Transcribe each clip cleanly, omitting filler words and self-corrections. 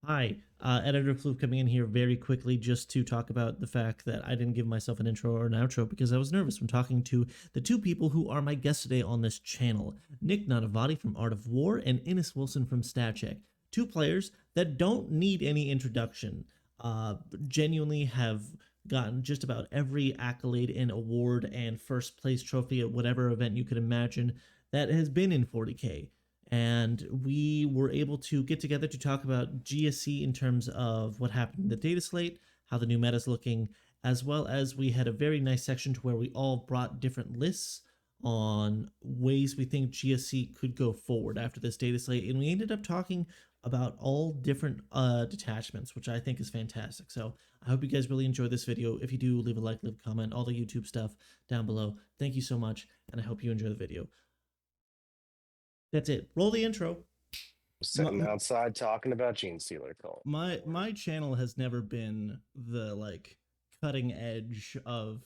Hi, Editor Floof coming in here very quickly just to talk about the fact that I didn't give myself an intro or an outro because I was nervous when talking to the two people who are my guests today on this channel, Nick Nanavati from Art of War and Innes Wilson from StatCheck. Two players that don't need any introduction, genuinely have gotten just about every accolade and award and first place trophy at whatever event you could imagine that has been in 40K, and we were able to get together to talk about GSC in terms of what happened in the data slate, how the new meta is looking, as well as we had a very nice section to where we all brought different lists on ways we think GSC could go forward after this data slate, and we ended up talking about all different detachments, which I think is fantastic. So I hope you guys really enjoy this video. If you do, leave a like, leave a comment, all the YouTube stuff down below. Thank you so much, and I hope you enjoy the video. That's it. Roll the intro. Sitting outside talking about Gene Stealer cult. My channel has never been the cutting edge of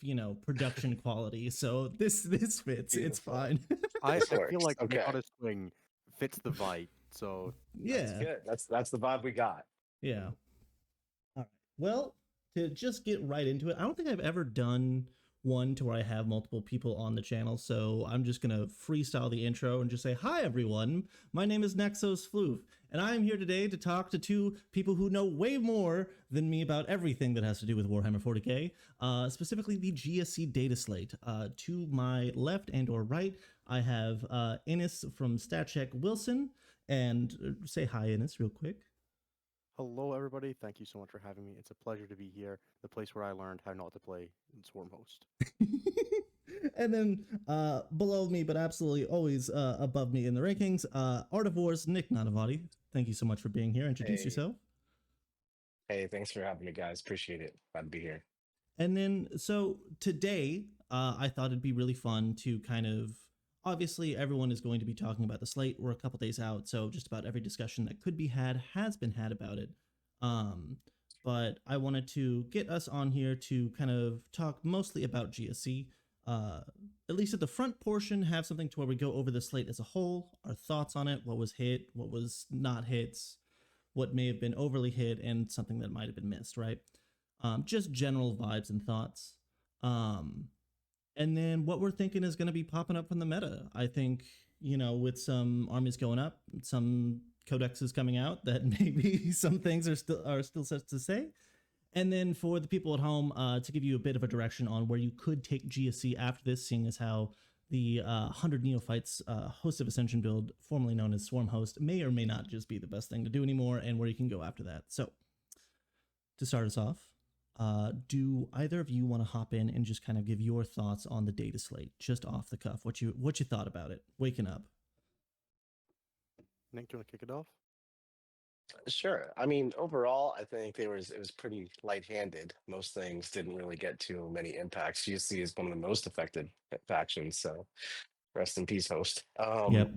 production quality, so this fits. It's fine. I feel like Okay. the Goddess Swing fits the vibe, so Yeah, That's good. That's the vibe we got. yeah. All right. Well, to just get right into it, I don't think I've ever done one to where I have multiple people on the channel, so I'm just gonna freestyle the intro and just say, hi everyone, my name is Nexos Floof, and I'm here today to talk to two people who know way more than me about everything that has to do with Warhammer 40k, specifically the GSC data slate. To my left and or right, I have Innes from StatCheck Wilson, and say hi, Innes, real quick. hello everybody, thank you so much for having me. It's a pleasure to be here, the place where I learned how not to play in Swarm Host. And then below me, but absolutely always above me in the rankings, Art of War's Nick Nanavati. Thank you so much for being here. Introduce yourself. Hey, thanks for having me, guys. Appreciate it. Glad to be here. And then, so today, I thought it'd be really fun to kind of, obviously everyone is going to be talking about the slate. We're a couple days out, so just about every discussion that could be had has been had about it. But I wanted to get us on here to kind of talk mostly about GSC. At least at the front portion, have something to where we go over the slate as a whole, our thoughts on it, what was hit, what was not hits, what may have been overly hit, and something that might have been missed, right? Just general vibes and thoughts. And then what we're thinking is going to be popping up from the meta. I think, with some armies going up, some codexes coming out, that maybe some things are still set to say. And then for the people at home, to give you a bit of a direction on where you could take GSC after this, seeing as how the 100 Neophytes Host of Ascension build, formerly known as Swarm Host, may or may not just be the best thing to do anymore, and where you can go after that. So, to start us off, do either of you want to hop in and just kind of give your thoughts on the data slate, just off the cuff? What you thought about it, waking up? Nick, do you want to kick it off? Sure. I mean, overall, I think it was pretty light-handed. Most things didn't really get too many impacts. GSC is one of the most affected factions, so rest in peace, host. Yep.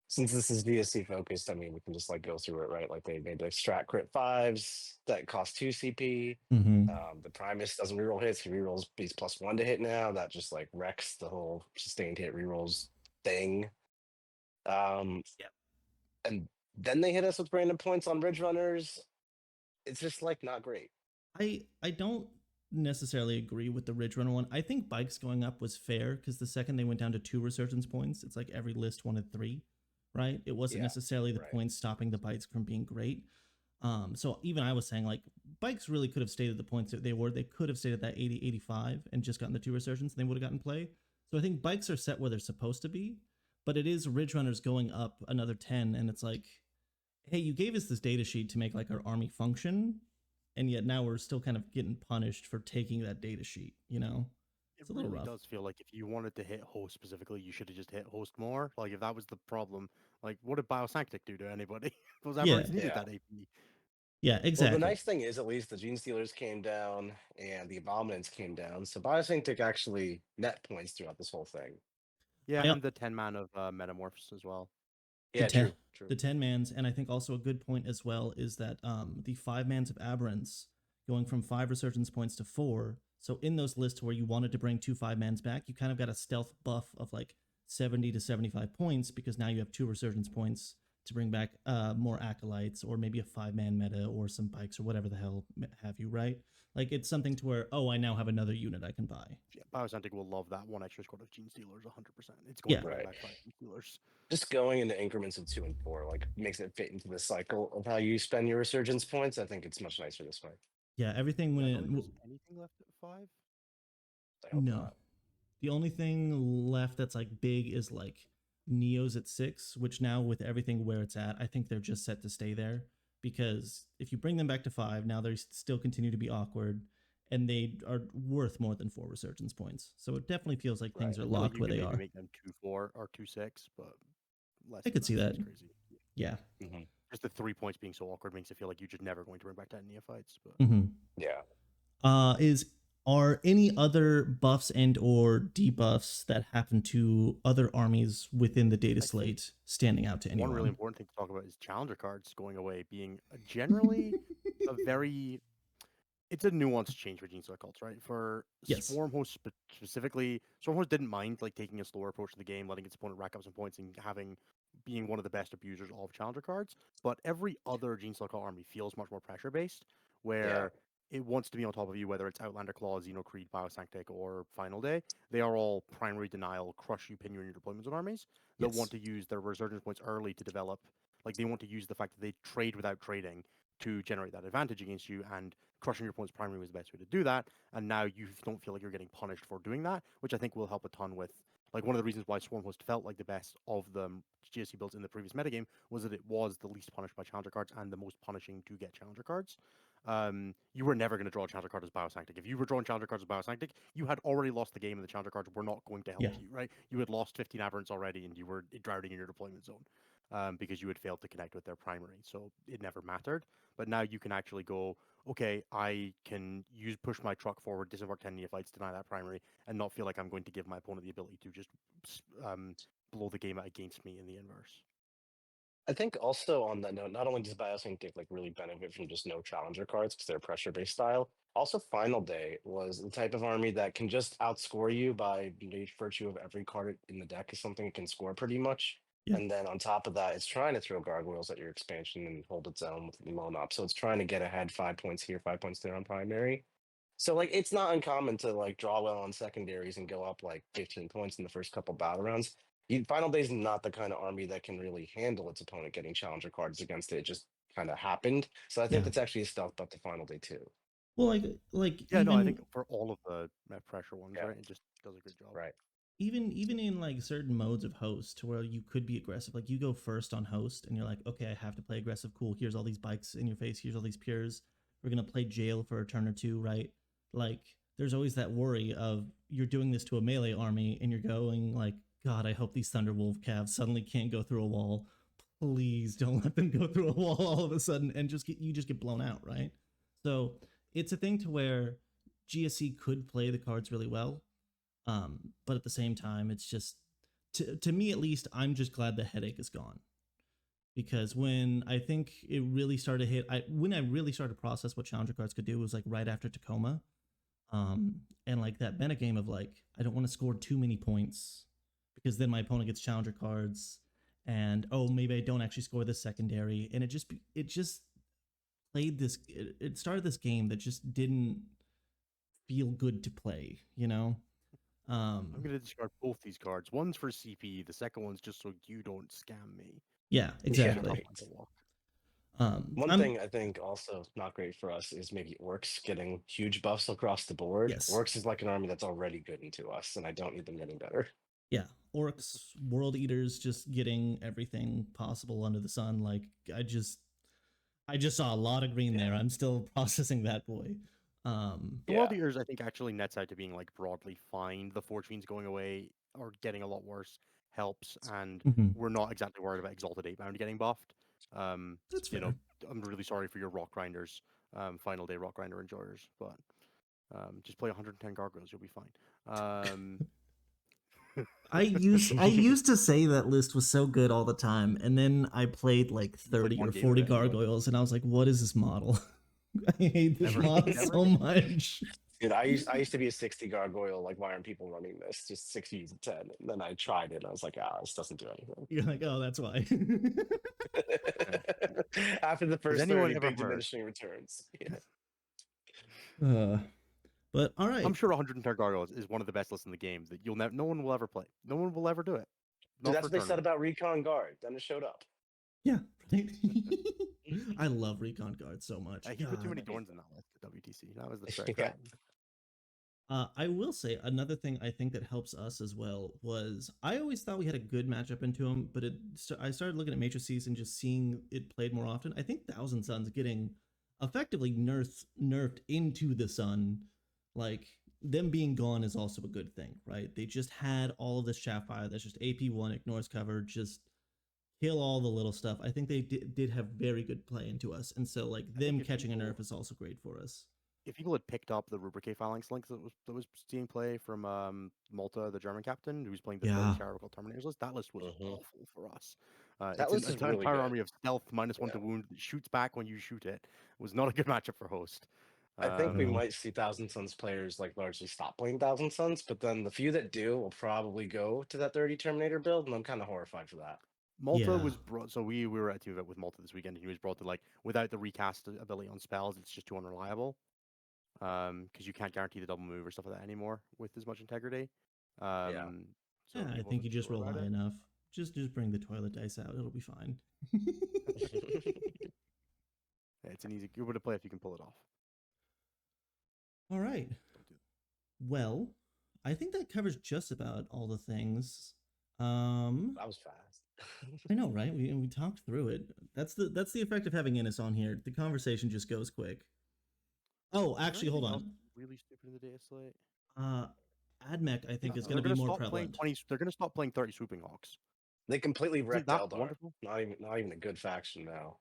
Since this is GSC focused, I mean, we can just go through it, right? Like they made the strat crit 5s that cost 2 CP. Mm-hmm. The Primus doesn't reroll hits; he rerolls beast +1 to hit now. That just wrecks the whole sustained hit rerolls thing. Yep. And then they hit us with random points on Ridge Runners. It's just not great. I don't necessarily agree with the Ridge Runner one. I think bikes going up was fair because the second they went down to 2 resurgence points, it's like every list wanted 3, right? It wasn't necessarily the points stopping the bikes from being great. So even I was saying bikes really could have stayed at the points that they were. They could have stayed at that 80, 85 and just gotten the 2 resurgence and they would have gotten play. So I think bikes are set where they're supposed to be, but it is Ridge Runners going up another 10, and it's like, hey, you gave us this data sheet to make our army function, and yet now we're still kind of getting punished for taking that data sheet, It's it a little really rough. does feel like if you wanted to hit host specifically, you should have just hit host more. Like if that was the problem, what did Biosanctic do to anybody? Those Aberrants needed that AP. Yeah, exactly. Well, the nice thing is at least the Gene Stealers came down and the Abominants came down, so Biosanctic actually net points throughout this whole thing. Yeah, and the 10 man of Metamorphs as well. Yeah, true. The 10 mans, and I think also a good point as well is that the 5 mans of Aberrants going from 5 resurgence points to 4. So in those lists where you wanted to bring 2 5 mans back, you kind of got a stealth buff of 70 to 75 points because now you have 2 resurgence points to bring back more acolytes or maybe a 5-man meta or some bikes or whatever the hell have you, right? Like it's something to where, oh, I now have another unit I can buy. Yeah, Biocentric will love that one extra squad of Gene Stealers 100%. It's going Yeah. to bring Right. back 5 Gene Stealers. Just going into increments of 2 and 4 like makes it fit into the cycle of how you spend your resurgence points. I think it's much nicer this way. Yeah, everything when I it, don't think there's anything left at 5. I hope no. not. The only thing left that's like big is like Neos at 6, which now with everything where it's at, I think they're just set to stay there, because if you bring them back to 5, now they still continue to be awkward and they are worth more than 4 resurgence points. So it definitely feels like things are I feel locked you where could they maybe are. make them 2-4 or 2-6, but less. I could see that. Seems crazy. Yeah. Mm-hmm. Just the 3 points being so awkward makes it feel like you're just never going to bring back 10 neophytes. But Yeah. Are any other buffs and or debuffs that happen to other armies within the data slate standing out to anyone? one really important thing to talk about is challenger cards going away being generally a very... It's a nuanced change for Gene Star cults, right? For Yes. Swarm Host specifically, Swarm Host didn't mind like taking a slower approach to the game, letting its opponent rack up some points and being one of the best abusers of challenger cards. But every other Gene Star cult army feels much more pressure based, where it wants to be on top of you, whether it's Outlander Claw, Xenocreed, Biosanctic, or Final Day. They are all primary denial, crush you, pin you in your deployments on armies that want to use their resurgence points early to develop. Like they want to use the fact that they trade without trading to generate that advantage against you, and crushing your opponent's primary was the best way to do that. And now you don't feel like you're getting punished for doing that, which I think will help a ton with, like, one of the reasons why Swarm Host felt like the best of the GSC builds in the previous metagame was that it was the least punished by challenger cards and the most punishing to get challenger cards. You were never going to draw a challenger card as Biosanctic. If you were drawing challenger cards as Biosanctic, you had already lost the game and the challenger cards were not going to help you, right? You had lost 15 aberrants already and you were drowning in your deployment zone. Because you had failed to connect with their primary, so it never mattered. But now you can actually go, okay, I can push my truck forward, disembark 10 neophytes, deny that primary, and not feel like I'm going to give my opponent the ability to just blow the game out against me in the inverse. I think also on that note, not only does Biosanctic like really benefit from just no challenger cards because they're pressure-based style, also Final Day was the type of army that can just outscore you by virtue of every card in the deck is something it can score pretty much. Yeah. And then on top of that, it's trying to throw gargoyles at your expansion and hold its own with Monop. So it's trying to get ahead 5 points here, 5 points there on primary. So like it's not uncommon to like draw well on secondaries and go up like 15 points in the first couple battle rounds. Final Day is not the kind of army that can really handle its opponent getting challenger cards against it. It just kind of happened. So I think that's actually a stealth buff to Final Day too. Well, like yeah, even, no, I think for all of the pressure ones, right, it just does a good job. Right. Even in like certain modes of host where you could be aggressive, like you go first on host and you're like, okay, I have to play aggressive. Cool. Here's all these bikes in your face. Here's all these pures. We're gonna play jail for a turn or two, right? Like there's always that worry of you're doing this to a melee army and you're going like, God, I hope these Thunderwolf calves suddenly can't go through a wall. Please don't let them go through a wall all of a sudden and you just get blown out, right? So it's a thing to where GSC could play the cards really well. But at the same time, it's just, to me at least, I'm just glad the headache is gone. Because when I think it really started to hit, when I really started to process what challenger cards could do was like right after Tacoma. And like that meta game of like, I don't want to score too many points because then my opponent gets challenger cards and, oh, maybe I don't actually score this secondary. And it just played this, it started this game that just didn't feel good to play, you know? I'm going to discard both these cards. One's for CP, the second one's just so you don't scam me. Yeah, exactly. One thing I think also not great for us is maybe Orcs getting huge buffs across the board. Yes. Orcs is like an army that's already good into us, and I don't need them getting better. Yeah, Orcs, World Eaters, just getting everything possible under the sun. Like I just saw a lot of green there. I'm still processing that boy. The World Eaters, I think, actually nets out to being like broadly fine. The Fortunes going away or getting a lot worse helps, and we're not exactly worried about Exalted 8-bound getting buffed. That's you fair. know, I'm really sorry for your Rock Grinders, Final Day Rock Grinder enjoyers, but just play 110 Gargoyles, you'll be fine. I used to say that list was so good all the time, and then I played like 30 or 40 gargoyles, and I was like, "What is this model? I hate this model so much." Dude, I used to be a 60 gargoyle. Like, why aren't people running this? Just 60 to 10. And then I tried it. And I was like, this doesn't do anything. You're like, oh, that's why. After the first anyone 30, ever big heard? diminishing returns. Yeah. But all right. I'm sure 110 Gargoyles is one of the best lists in the game that no one will ever play. No one will ever do it. Dude, that's what they said about Recon Guard. Then it showed up. Yeah. I love Recon Guard so much. He put too many Dorns in that list at WTC. That was the trick. Yeah. I will say another thing I think that helps us as well was I always thought we had a good matchup into him, but I started looking at matrices and just seeing it played more often. I think Thousand Suns getting effectively nerfed into the sun, like them being gone is also a good thing, right? They just had all of this chaff fire that's just AP1, ignores cover, just kill all the little stuff. I think they did have very good play into us, and so like them catching a nerf is also great for us. If people had picked up the Rubrique Phalanx link that was seeing play from Malta, the German captain, who's playing the Hierarchical Terminators list, that list was awful for us. That list is really entire good. army of stealth -1 to wound that shoots back when you shoot it. Was not a good matchup for host. I think we might see Thousand Suns players like largely stop playing Thousand Suns, but then the few that do will probably go to that 30 Terminator build, and I'm kind of horrified for that. Malta was brought, so we were at a team event with Malta this weekend, and he was brought to like without the recast ability on spells, it's just too unreliable. Because you can't guarantee the double move or stuff like that anymore with as much integrity. So I think you just roll high enough. Just bring the toilet dice out; it'll be fine. It's an easy good way to play if you can pull it off. All right. Well, I think that covers just about all the things. That was fast. I know, right? We talked through it. That's the effect of having Innes on here. The conversation just goes quick. Oh, actually, hold on. Really stupid in the data slate. Admech, I think, is going to be more prevalent. They're going to stop playing 30 Swooping Hawks. They completely wrecked Eldar. Not even a good faction now.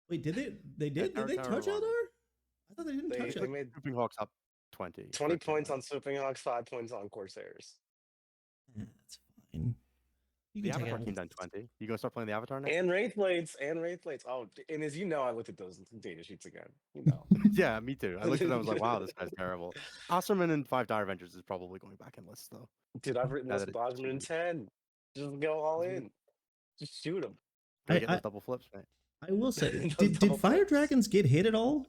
Wait, did they? Did they touch Eldar? I thought they didn't touch it. They made Swooping Hawks up 20. 20 points on Swooping Hawks, 5 points on Corsairs. Yeah, that's fine. You can the Avatar team done 20. You gonna start playing the Avatar now? And Wraithblades. Oh, and as you know, I looked at those data sheets again. You know. Yeah, me too. I looked at them. I was like, wow, this guy's terrible. Osterman and 5 Dire Avengers is probably going back in lists though. Dude, I've written this Bosman in 10. Just go all in. Just shoot them. Get those double flips, mate. I will say, did Fire Dragons get hit at all?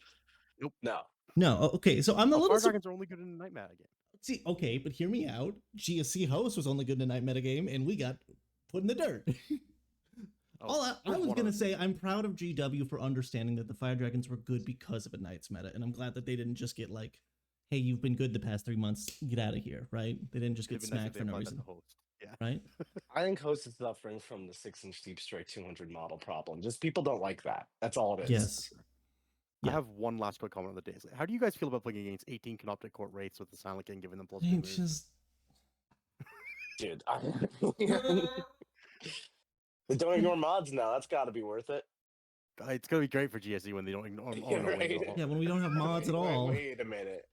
Nope. No. Okay, so I'm a little. Fire Dragons are only good in a night meta game. See, okay, but hear me out. GSC host was only good in a night meta game, and we got put in the dirt. I was going to say, I'm proud of GW for understanding that the Fire Dragons were good because of a Knights meta, and I'm glad that they didn't just get like, hey, you've been good the past 3 months, get out of here, right? They didn't just get smacked for no reason. Yeah. Right? I think host is suffering from the 6-inch deep strike 200 model problem. Just people don't like that. That's all it is. Yes. I have one last quick comment on the days. How do you guys feel about playing against 18 Canoptic Court Wraiths with the Silent King giving them plus 2 moves? Dude, they don't ignore mods now. That's got to be worth it. It's going to be great for GSC when they don't ignore Yeah, when we don't have mods at all. Wait a minute.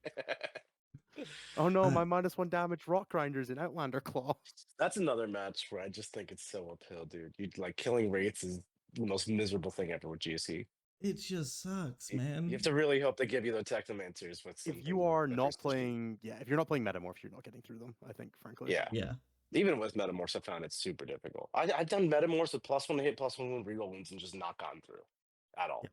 Oh no, my -1 damage rock grinders in Outlander Claw. That's another match where I just think it's so uphill, dude. Like killing Wraiths is the most miserable thing ever with GSC. It just sucks, man. You have to really hope they give you the Technomancers with if you are not playing, if you're not playing Metamorphs, you're not getting through them, I think, frankly. Yeah. Even with Metamorphs, I found it super difficult. I've done Metamorphs with +1 to hit, +1 wound, reroll wounds, and just not gone through at all. Yeah.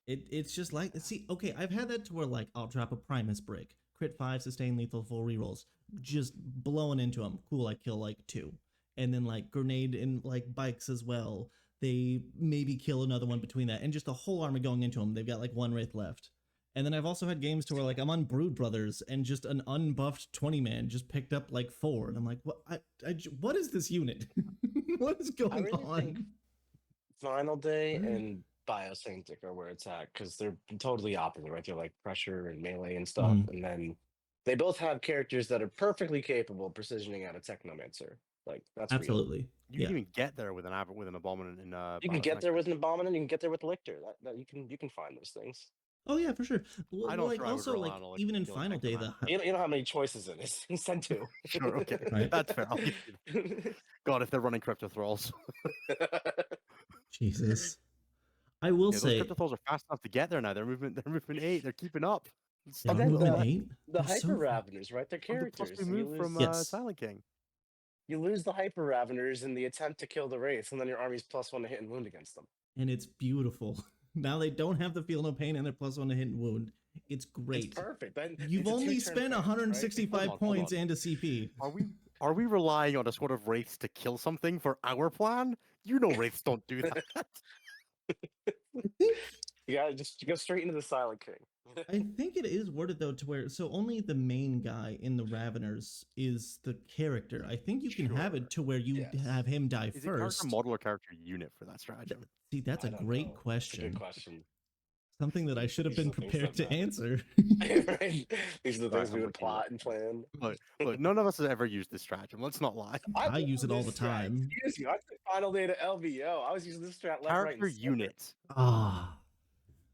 It's just like, see, okay, I've had that to where like I'll drop a Primus break, crit 5, sustain lethal, full rerolls, just blowing into them. Cool, I kill like 2. And then like grenade and like bikes as well. They maybe kill another one between that, and just the whole army going into them. They've got like 1 Wraith left. And then I've also had games to where like I'm on Brood Brothers and just an unbuffed 20-man just picked up like 4. And I'm like, what is this unit? What is going on? Final Day and Biosanctic are where it's at, because they're totally opposite, right? They're like pressure and melee and stuff. And then they both have characters that are perfectly capable of precisioning out a Technomancer. Like that's absolutely real. You can even get there with an Abominant in you can get there with an Abominant, you can get there with Lictor. That you can find those things. Oh yeah, for sure. Well, I don't like also like even in Final Day, you don't know how many choices it is. Send 2. Sure, okay, right. That's fair. God, if they're running Crypto Thralls. Jesus. I will say those Crypto Thralls are fast enough to get there now. They're moving 8. They're keeping up. And Stop then Removal doing in that. 8? the That's so Hyper fun. Raveners, right? They're On the plus characters. two And you move lose from Yes. Silent King. you lose the Hyper Raveners in the attempt to kill the Wraith, and then your army's +1 to hit and wound against them. And it's beautiful. Now they don't have the feel no pain and they're +1 to hit and wound. It's It's great. perfect. Then You've it's a only two-turn spent phase, right? 165 Hold points on. and a CP. Are we relying on a squad of wraiths to kill something for our plan? You know wraiths don't do that. I think You gotta just go straight into the Silent King. I think it is worded though to where so only the main guy in the Raveners is the character. I think you can have it to where you Yes. have him die Is it character first. model or character unit for that stratagem? See, that's a I don't great know. That's a question. good question. Something that I should have These been are the things prepared that to answer. Right? These are the Right, things we I'm would looking plot at and plan. Look, none of us has ever used this stratagem. Let's not lie. I use love it all the this strat. time. Excuse me, I took Final Data LVO. I was using this strat left, right, and Character center. unit. Ah,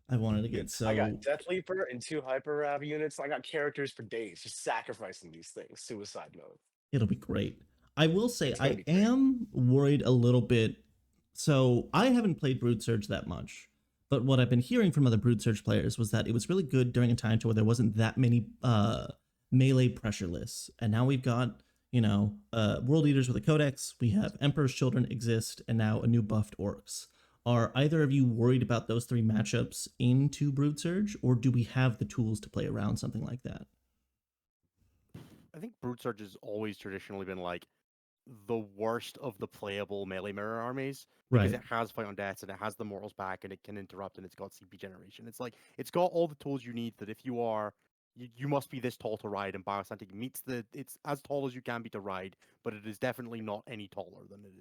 I wanted to Dude, get so. I got Death Leaper and 2 Hyper Rav units. I got characters for days just sacrificing these things. Suicide mode. It'll be great. I will say It's gonna I be great. am worried a little bit. So I haven't played Broodsurge that much, but what I've been hearing from other Broodsurge players was that it was really good during a time to where there wasn't that many melee pressure lists, and now we've got world eaters with a codex. We have Emperor's Children exist, and now a new buffed orcs. Are either of you worried about those 3 matchups into Broodsurge, or do we have the tools to play around something like that? I think Broodsurge has always traditionally been like the worst of the playable melee mirror armies because Right. it has fight on deaths and it has the mortals back and it can interrupt and it's got CP generation. It's like it's got all the tools you need that if you are you must be this tall to ride, and Biosantic meets it's as tall as you can be to ride, but it is definitely not any taller than it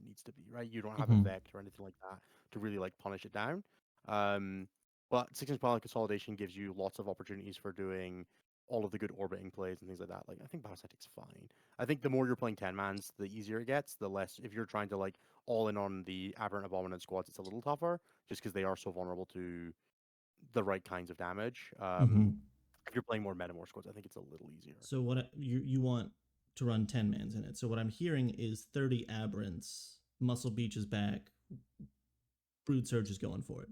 needs to be, right? You don't have a Mhm. vect or anything like that to really like punish it down. But 6-inch pilot consolidation gives you lots of opportunities for doing all of the good orbiting plays and things like that. Like I think Biosantic's fine. I think the more you're playing 10-mans, the easier it gets. The less, if you're trying to like all in on the Aberrant Abominant squads, it's a little tougher just because they are so vulnerable to the right kinds of damage. Mhm. If you're playing more Metamorph squads, I think it's a little easier. So what you want to run 10 mans in it. So what I'm hearing is 30 Aberrants, Muscle Beach is back, Broodsurge is going for it.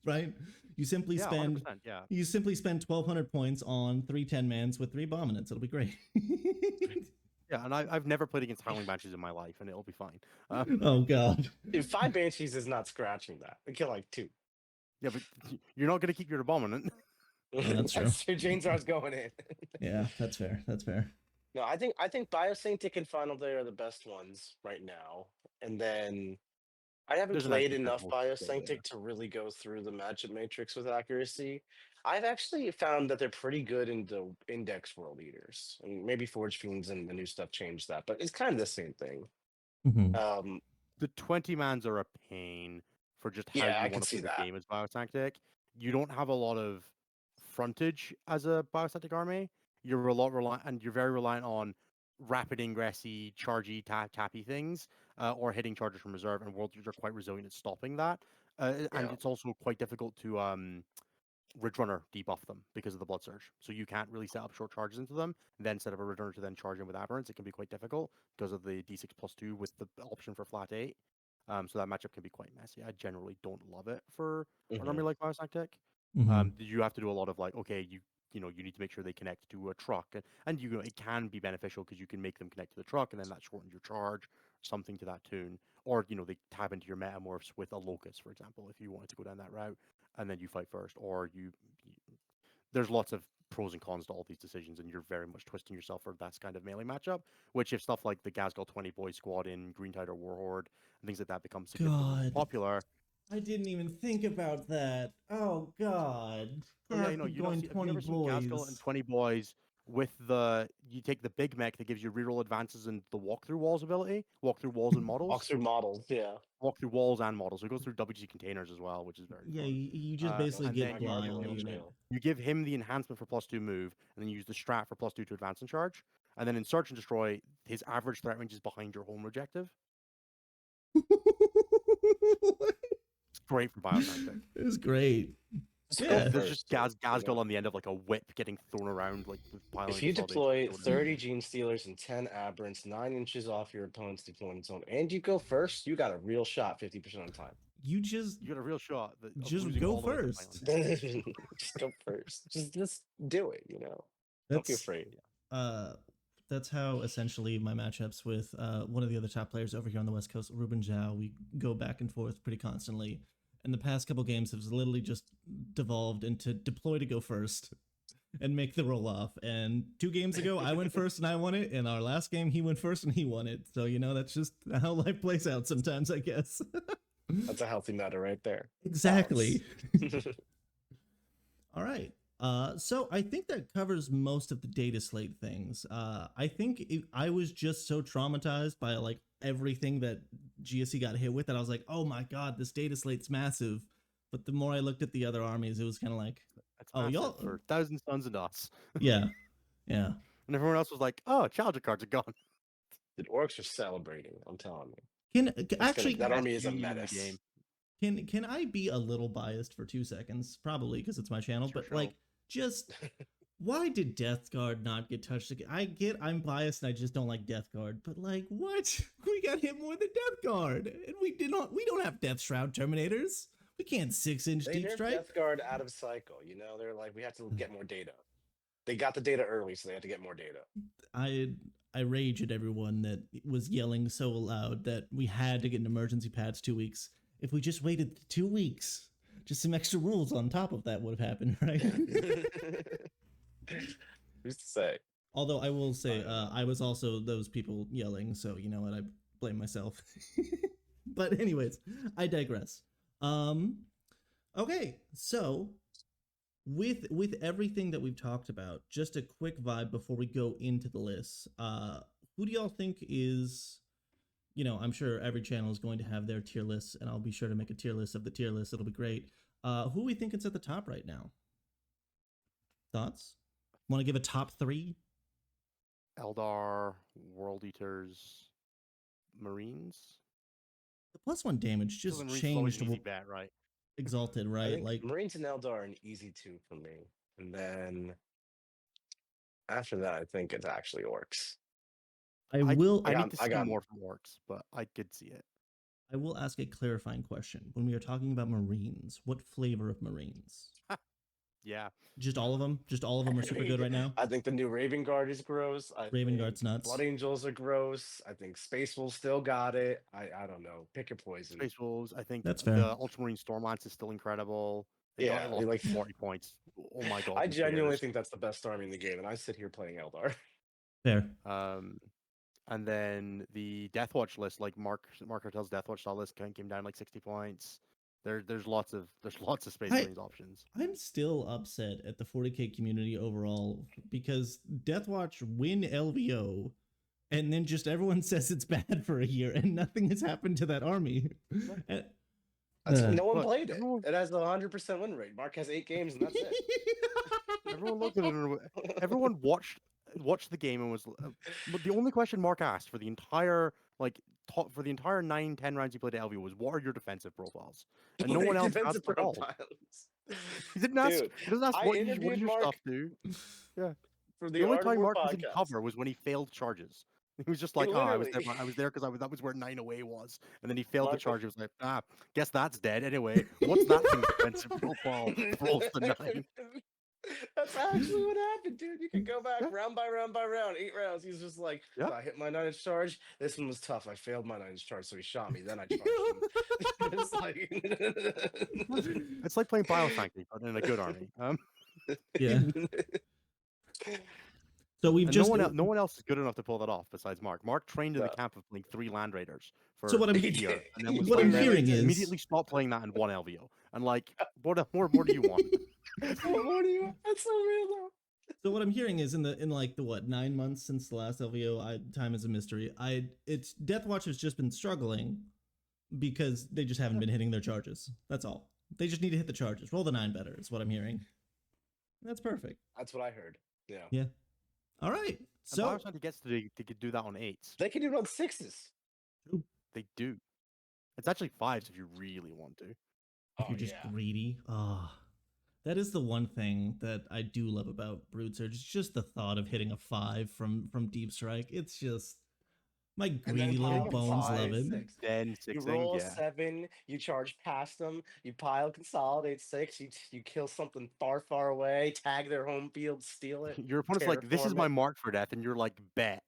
Right? You simply Yeah, spend 100%, yeah. you simply spend 1,200 points on 3 10-mans with 3 Abominants. It'll be great. Yeah, and I've never played against Howling Banshees in my life, and it'll be fine. Oh god. Dude, 5 Banshees is not scratching that. I kill like 2. Yeah, but you're not going to keep your Abominant. Oh, that's true. So Jane's ours going in. Yeah, that's fair. That's fair. No, I think Biosanctic and Final Day are the best ones right now. And then I haven't There's a played 90% enough more skill there. Biosanctic to really go through the matchup matrix with accuracy. I've actually found that they're pretty good in the index world eaters. And maybe Forge Fiends and the new stuff changed that, but it's kind of the same thing. Mhm. The 20-mans are a pain for just how Yeah, I you can want to see play the that. game as Biotactic. You don't have a lot of frontage as a Biotactic army. You're a lot reliant, and you're very reliant on rapid ingressy, chargy, tappy things, or hitting charges from reserve. And world eaters are quite resilient at stopping that. And Yeah. it's also quite difficult to Ridge Runner debuff them because of the Blood Surge. So you can't really set up short charges into them, then set up a Ridge Runner to then charge in with Aberrants. It can be quite difficult because of the D6+2 with the option for flat 8. So that matchup can be quite messy. I generally don't love it for an army like Biosactic. Mhm. You have to do a lot of like, okay, you need to make sure they connect to a truck, and it can be beneficial because you can make them connect to the truck, and then that shortens your charge, something to that tune. Or they tab into your metamorphs with a locust, for example, if you wanted to go down that route, and then you fight first, or there's lots of pros and cons to all these decisions, and you're very much twisting yourself for that kind of melee matchup. Which, if stuff like the Gazgal 20 boy squad in Greentide or Warhorde and things like that become significantly more God. popular. I didn't even think about that. Oh god. Oh yeah, have you ever seen Gazgal and 20 boys with you take the big mech that gives you reroll advances and the walkthrough walls ability, walkthrough walls and models, Walk through models, yeah. walk through walls and models. So it goes through WG containers as well, which is very Yeah, fun. you just basically and get then you fly give all him unit. you give him the enhancement for +2 move, and then you use the strat for +2 to advance and charge. And then in Search and Destroy, his average threat range is behind your home objective. It's great for Bioscience. It was great. Yeah, There's just Gazgal on the end of like a whip getting thrown around like with piling. If you deploy 30 Gene Stealers and 10 Aberrants 9 inches off your opponent's deployment zone, and you go first, you got a real shot 50% of the time. you just You got a real shot. Of just losing go all the way to the first. final. Just go first. Just do it. Don't be That's afraid. uh that's how essentially my matchups with one of the other top players over here on the West Coast, Ruben Zhao, we go back and forth pretty constantly. And the past couple games have literally just devolved into deploy to go first and make the roll off. And 2 games ago, I went first and I won it. And our last game, he went first and he won it. So, that's just how life plays out sometimes, I guess. That's a healthy meta right there. Exactly. All right. So I think that covers most of the data slate things. I think I was just so traumatized by like everything that GSC got hit with that I was like, oh my god, this data slate's massive. But the more I looked at the other armies, it was kind of like, That's oh, y'all for Thousand Suns and us. yeah, yeah. And everyone else was like, "Oh, challenger cards are gone." The orcs are celebrating. I'm telling you. Actually, that army is a Beauty in the menace. game. Can I be a little biased for 2 seconds? Probably because it's my channel, Sure, but sure. like, just why did Death Guard not get touched again? I get I'm biased and I just don't like Death Guard, but like, what? We got hit more than Death Guard, and we don't have Death Shroud Terminators. We can't 6-inch They deep nerfed strike. Death Guard out of cycle. They're like, we have to get more data. They got the data early, so they have to get more data. I rage at everyone that was yelling so loud that we had to get an emergency patch 2 weeks. If we just waited 2 weeks, just some extra rules on top of that would have happened, right? Who's to say? Although I will say, I was also those people yelling, so you know what, I blame myself. But anyways, I digress. Okay, so with everything that we've talked about, just a quick vibe before we go into the list. Who do y'all think is, I'm sure every channel is going to have their tier lists, and I'll be sure to make a tier list of the tier list. It'll be great. Who we think is at the top right now? Thoughts? Want to give a top 3? Eldar, World Eaters, Marines. The +1 damage So just the Marines is always changed. an easy bet, right? Exalted, I right? think Like Marines and Eldar are an easy 2 for me. And then after that, I think it's actually orcs. I will. I need to I see got- more from orcs, but I could see it. I will ask a clarifying question. When we are talking about Marines, what flavor of Marines? Yeah. Just all of them? Just all of them are super good right now? I think the new Raven Guard is gross. Raven Guard's nuts. Blood Angels are gross. I think Space Wolves still got it. I don't know. Pick your poison. Space Wolves. I think That's fair. the Ultramarine Stormlance is still incredible. Yeah, I lost like 40 points. Oh my god. I who genuinely cares? think that's the best army in the game, and I sit here playing Eldar. Fair. And then the Deathwatch list, like Mark Hartel's Deathwatch style list, came down like 60 points. There's lots of Space Marines options. I'm still upset at the 40k community overall because Deathwatch win LVO, and then just everyone says it's bad for a year, and nothing has happened to that army. No one Look, played it. It has a 100% win rate. Mark has 8 games, and that's it. Everyone looked at it. And everyone watched the game and was. But the only question Mark asked for the entire 9-10 rounds he played at LVO was, "What are your defensive profiles?" And no one else asked at all. He didn't ask. Dude, He doesn't ask I what does interviewed your Mark stuff do. Yeah. for The only Art of time War Mark was in podcast. cover was when he failed charges. He was just like, I was there because that was where 908 was. And then he failed the charge. He was like, guess that's dead. Anyway, what's that thing's defensive profile? Rolls the 9. That's actually what happened, dude. You can go back round by round by round, 8 rounds. He's just like, so I hit my 9-inch charge. This one was tough. I failed my 9-inch charge, so he shot me. Then I charged him. It's like playing Biosanctuary, but in a good army. Yeah. So we've just no one else is good enough to pull that off besides Mark. Mark trained in the camp of playing 3 Land Raiders for what I'm a year, and then what I'm hearing is immediately stopped playing that and won LVO. And like, what more do you want? What more do you want? That's so real though. So what I'm hearing is in like the 9 months since the last LVO, time is a mystery. It's Deathwatch has just been struggling because they just haven't been hitting their charges. That's all. They just need to hit the charges. Roll the 9 better is what I'm hearing. That's perfect. That's what I heard. Yeah. Yeah. All right. So Biosanctuary gets to do that on 8s. They can do it on 6s. They do. It's actually 5s if you really want to. If you're just greedy. That is the one thing that I do love about Broodsurge. It's just the thought of hitting a 5 from Deep Strike. It's just My And then greedy little pile Then bones love consolidate it. 6. then You sixing, roll a yeah. 7, you charge past them, you pile consolidate 6, you kill something far, far away, tag their home field, steal it, Your opponent's like, this is terraform my it. mark for death, and you're like, bet.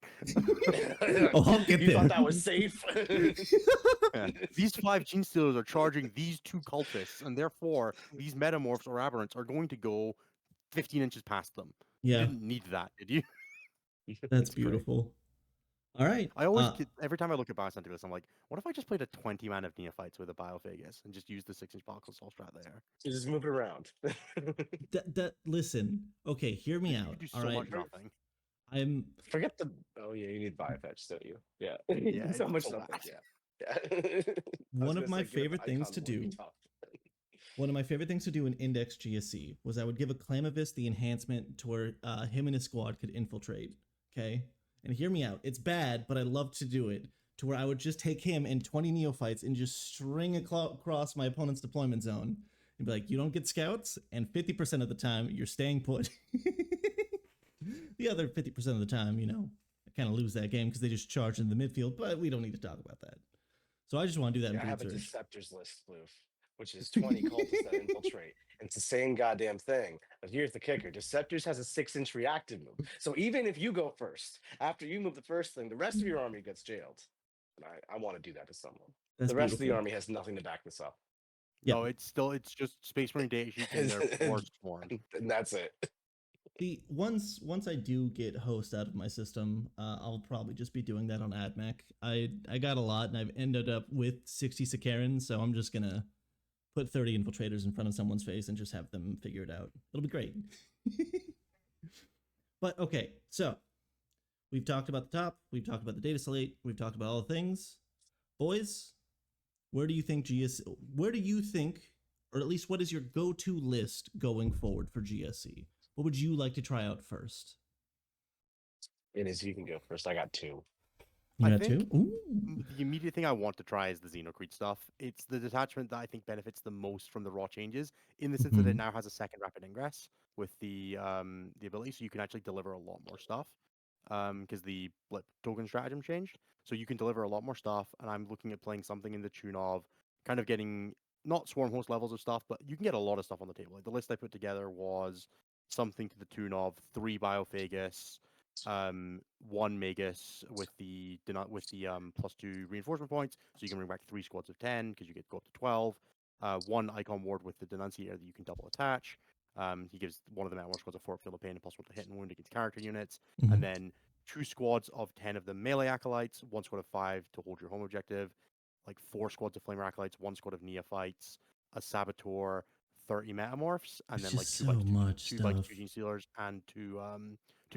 Oh, I'll get You there. thought that was safe? Yeah. These 5 Gene Stealers are charging these 2 cultists, and therefore these metamorphs or aberrants are going to go 15 inches past them. You Yeah, didn't need that, did you? that's It's great. beautiful. All right. I always get, every time I look at Biocenticus, I'm like, what if I just played a 20 man of Neophytes with a Biophagus and just used the 6-inch Box Soul strat there? You just move it around. Listen. Okay, hear me You out. could do All so right. much nothing. I'm Forget the. Oh yeah, you need biofetch, don't you? Yeah. Yeah, So it's much so nothing. bad. Yeah. Yeah. I was one of gonna my say, give it favorite the things icon to would be do. tough. One of my favorite things to do in Index GSC was I would give a Clamavis the enhancement to where him and his squad could infiltrate. Okay, and hear me out. It's bad, but I love to do it. To where I would just take him and 20 neophytes and just string across my opponent's deployment zone and be like, "You don't get scouts," and 50% of the time you're staying put. The other 50% of the time, I kind of lose that game because they just charge in the midfield. But we don't need to talk about that. So I just want to do that in Yeah, I have a Broodsurge. Deceptors list, Bloof, which is 20 cultists that infiltrate. And it's the same goddamn thing. But here's the kicker: Deceptors has a 6-inch reactive move. So even if you go first, after you move the first thing, the rest of your army gets jailed. And I want to do that to someone. That's The rest of the beautiful. army has nothing to back this up. Yeah. No, it's just Space Marine data sheets and their force swarm. And that's it. The once I do get host out of my system, I'll probably just be doing that on AdMech. I got a lot, and I've ended up with 60 Sakarans, so I'm just gonna put 30 infiltrators in front of someone's face and just have them figure it out. It'll be great. But okay, so we've talked about the top, we've talked about the data slate, we've talked about all the things. Boys, where do you think, or at least what is your go-to list going forward for GSC? What would you like to try out first? It is. You can go first. I got 2. You I got think 2? Ooh. the immediate thing I want to try is the Xenocreed stuff. It's the detachment that I think benefits the most from the raw changes, in the sense that it Mhm. now has a second rapid ingress with the ability, so you can actually deliver a lot more stuff. Because the blip token stratagem changed, so you can deliver a lot more stuff. And I'm looking at playing something in the tune of kind of getting not swarm host levels of stuff, but you can get a lot of stuff on the table. Like the list I put together was something to the tune of 3 Biophagus, 1 Magus with the +2 reinforcement points, so you can bring back 3 squads of 10 because you get go up to 12. 1 Icon Ward with the Denunciator that you can double attach. He gives one of the Metamorph squads a 4 field of pain and +1 to hit and wound against character units, Mhm. and then 2 squads of 10 of the melee acolytes, 1 squad of 5 to hold your home objective, like 4 squads of flamer acolytes, 1 squad of neophytes, a saboteur, 30 metamorphs, and It's then like just 2 so bites, much 2 bites, stuff. 2 gene stealers, and 2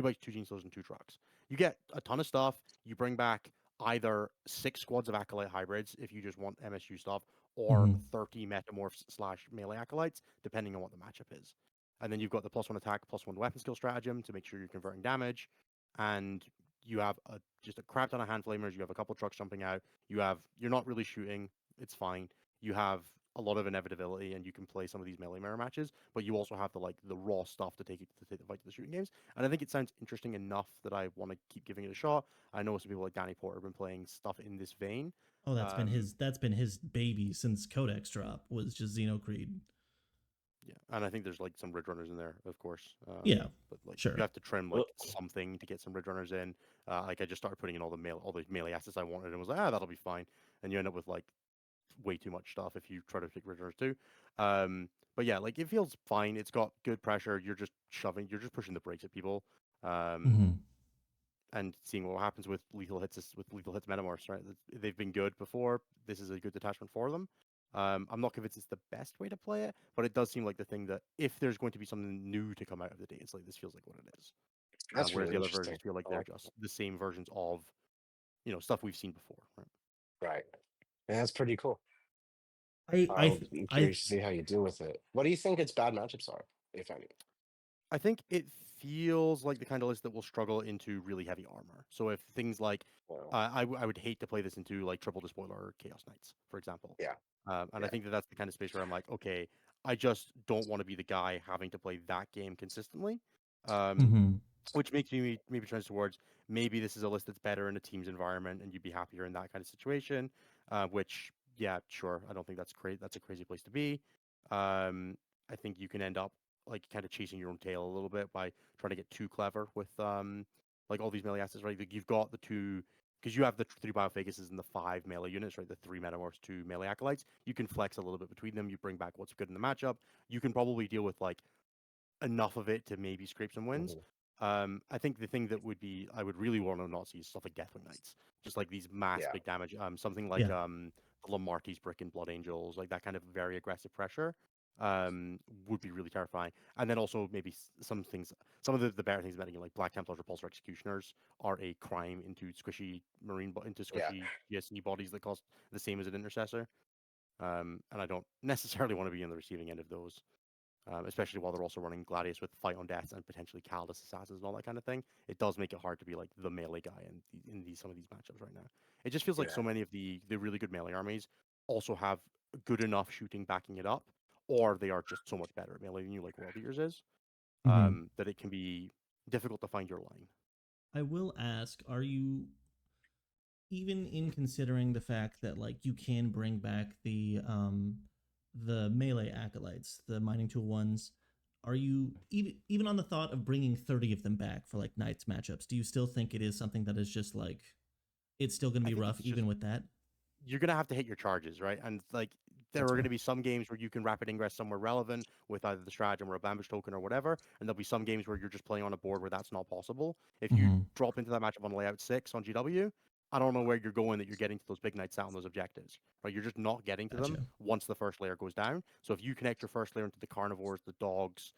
bites, 2 gene stealers, and 2 trucks. You get a ton of stuff. You bring back either 6 squads of acolyte hybrids if you just want MSU stuff, or Mhm. 30 metamorphs / melee acolytes, depending on what the matchup is. And then you've got the +1 attack, +1 weapon skill stratagem to make sure you're converting damage. And you have just a crap ton of hand flamers. You have a couple trucks jumping out. You're not really shooting. It's fine. You have a lot of inevitability, and you can play some of these melee mirror matches. But you also have the raw stuff to take the fight to the shooting games. And I think it sounds interesting enough that I want to keep giving it a shot. I know some people like Danny Porter have been playing stuff in this vein. Oh, that's been his baby since Codex drop, was just Xenocreed. Yeah, and I think there's like some Ridge Runners in there, of course. Yeah, But like sure. you have to trim Well, like something to get some Ridge Runners in. Like I just started putting in all the melee assets I wanted, and was like, that'll be fine. And you end up with like way too much stuff if you try to pick Ridge Runners too. But yeah, like it feels fine. It's got good pressure. You're just pushing the brakes at people. Mhm. And seeing what happens with lethal hits metamorphs, right? They've been good before. This is a good detachment for them. I'm not convinced it's the best way to play it, but it does seem like the thing that if there's going to be something new to come out of the data, it's like this feels like what it is. that's Whereas really the other interesting. versions feel like I they're like just the same versions of stuff we've seen before, right? Right. Yeah, that's pretty cool. I I I'm th- I curious to see how you do with it. What do you think its bad matchups are, if any? I think it feels like the kind of list that will struggle into really heavy armor. So if things like, Well, I would hate to play this into like triple despoiler or chaos knights, for example. yeah, And I yeah, think that that's the kind of space where I'm like, okay, I just don't want to be the guy having to play that game consistently. Um, Mhm. which makes me maybe trends towards maybe this is a list that's better in a team's environment, and you'd be happier in that kind of situation. Which, yeah, sure, I don't think that's crazy. That's a crazy place to be. I think you can end up like kind of chasing your own tail a little bit by trying to get too clever with like all these melee assets, right? Like you've got the two. Because you have the 3 Biophaguses and the 5 melee units, right? The 3 Metamorphs, 2 melee Acolytes. You can flex a little bit between them. You bring back what's good in the matchup. You can probably deal with like enough of it to maybe scrape some wins. Mhm. I think the thing that I would really want to not see is stuff like Deathwing Knights, just like these mass Yeah. big damage. Something like Yeah. the Lamarty's Brick and Blood Angels, like that kind of very aggressive pressure, would be really terrifying. And then also maybe some things, some of the better things about it, like Black Templars, Repulsor Executioners are a crime into squishy into Yeah. squishy GSC bodies that cost the same as an Intercessor. And I don't necessarily want to be on the receiving end of those. Especially while they're also running Gladius with Fight on Death and potentially Callous Assassins and all that kind of thing. It does make it hard to be like the melee guy in these some of these matchups right now. It just feels like Yeah. so many of the really good melee armies also have good enough shooting backing it up, or they are just so much better at melee than you, like World Eaters is, Mhm. that it can be difficult to find your line. I will ask, are you even in considering the fact that like you can bring back the melee acolytes, the mining tool ones, are you even on the thought of bringing 30 of them back for like Knights matchups? Do you still think it is something that is just like it's still going to I be think rough it's just even with that? you're gonna have to hit your charges, right? And like there That's are fair. gonna be some games where you can rapid ingress somewhere relevant with either the stratagem or a bambush token or whatever, and there'll be some games where you're just playing on a board where that's not possible. If you Mm-hmm. drop into that matchup on layout 6 on GW, I don't know where you're going that you're getting to those big nights out on those objectives, right? You're just not getting to them Gotcha. once the first layer goes down. So if you connect your first layer into the carnivores, the beasts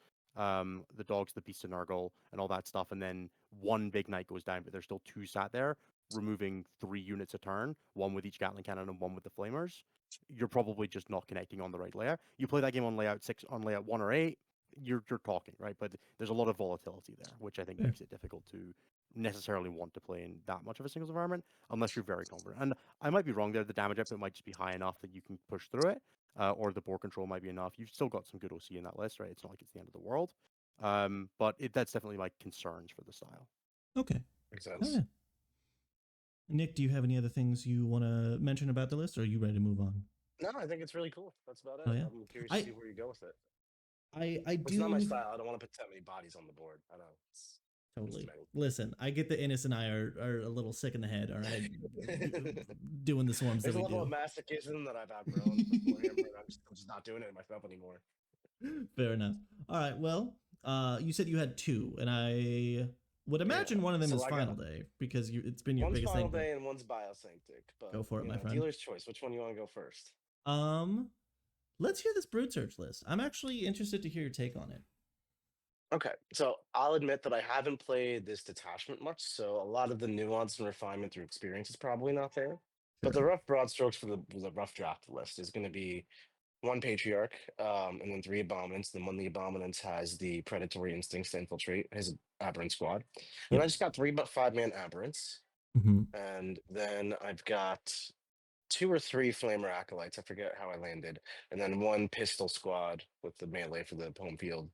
of Nurgle, and all that stuff, and then one big knight goes down, but there's still 2 sat there, removing 3 units a turn, one with each Gatling cannon and one with the flamers, you're probably just not connecting on the right layer. You play that game on layout 6, on layout 1 or 8, you're talking, right? But there's a lot of volatility there, which I think Fair. makes it difficult to necessarily want to play in that much of a singles environment unless you're very confident. And I might be wrong there. The damage output might just be high enough that you can push through it, or the board control might be enough. You've still got some good OC in that list, right? It's not like it's the end of the world. But that's definitely my concerns for the style. Okay. Makes Oh sense. yeah. Nick, do you have any other things you want to mention about the list, or are you ready to move on? No, I think it's really cool. That's about Oh it. yeah. I'm curious to I see where you go with it. I It's not my do style. I don't want to put that many bodies on the board. I know. It's too totally. many. Listen, I get the Innis and I are a little sick in the head, all right, doing the swarms that There's a we level of do. masochism that I've outgrown with Warhammer, and I'm just not doing it myself anymore. Fair enough. All right. Well, you said you had two, and I would Yeah. imagine one of them So is I Final got Day because it's been your one's biggest Final thing. But Day and one's Biosynctic. go But, for it, my friend. dealer's choice. Which one you want to go first? Let's hear this Broodsurge list. I'm actually interested to hear your take on it. Okay, so I'll admit that I haven't played this detachment much, so a lot of the nuance and refinement through experience is probably not there. But the Sure. rough broad strokes for the rough draft list is going to be one patriarch, and then 3 abominants. Then one of the abominants has the predatory instincts to infiltrate his aberrant squad. Then Yep. I just got 3 but 5-man aberrants, Mm-hmm. and then I've got 2 or 3 flamer acolytes. I forget how I landed, and then 1 pistol squad with the melee for the home field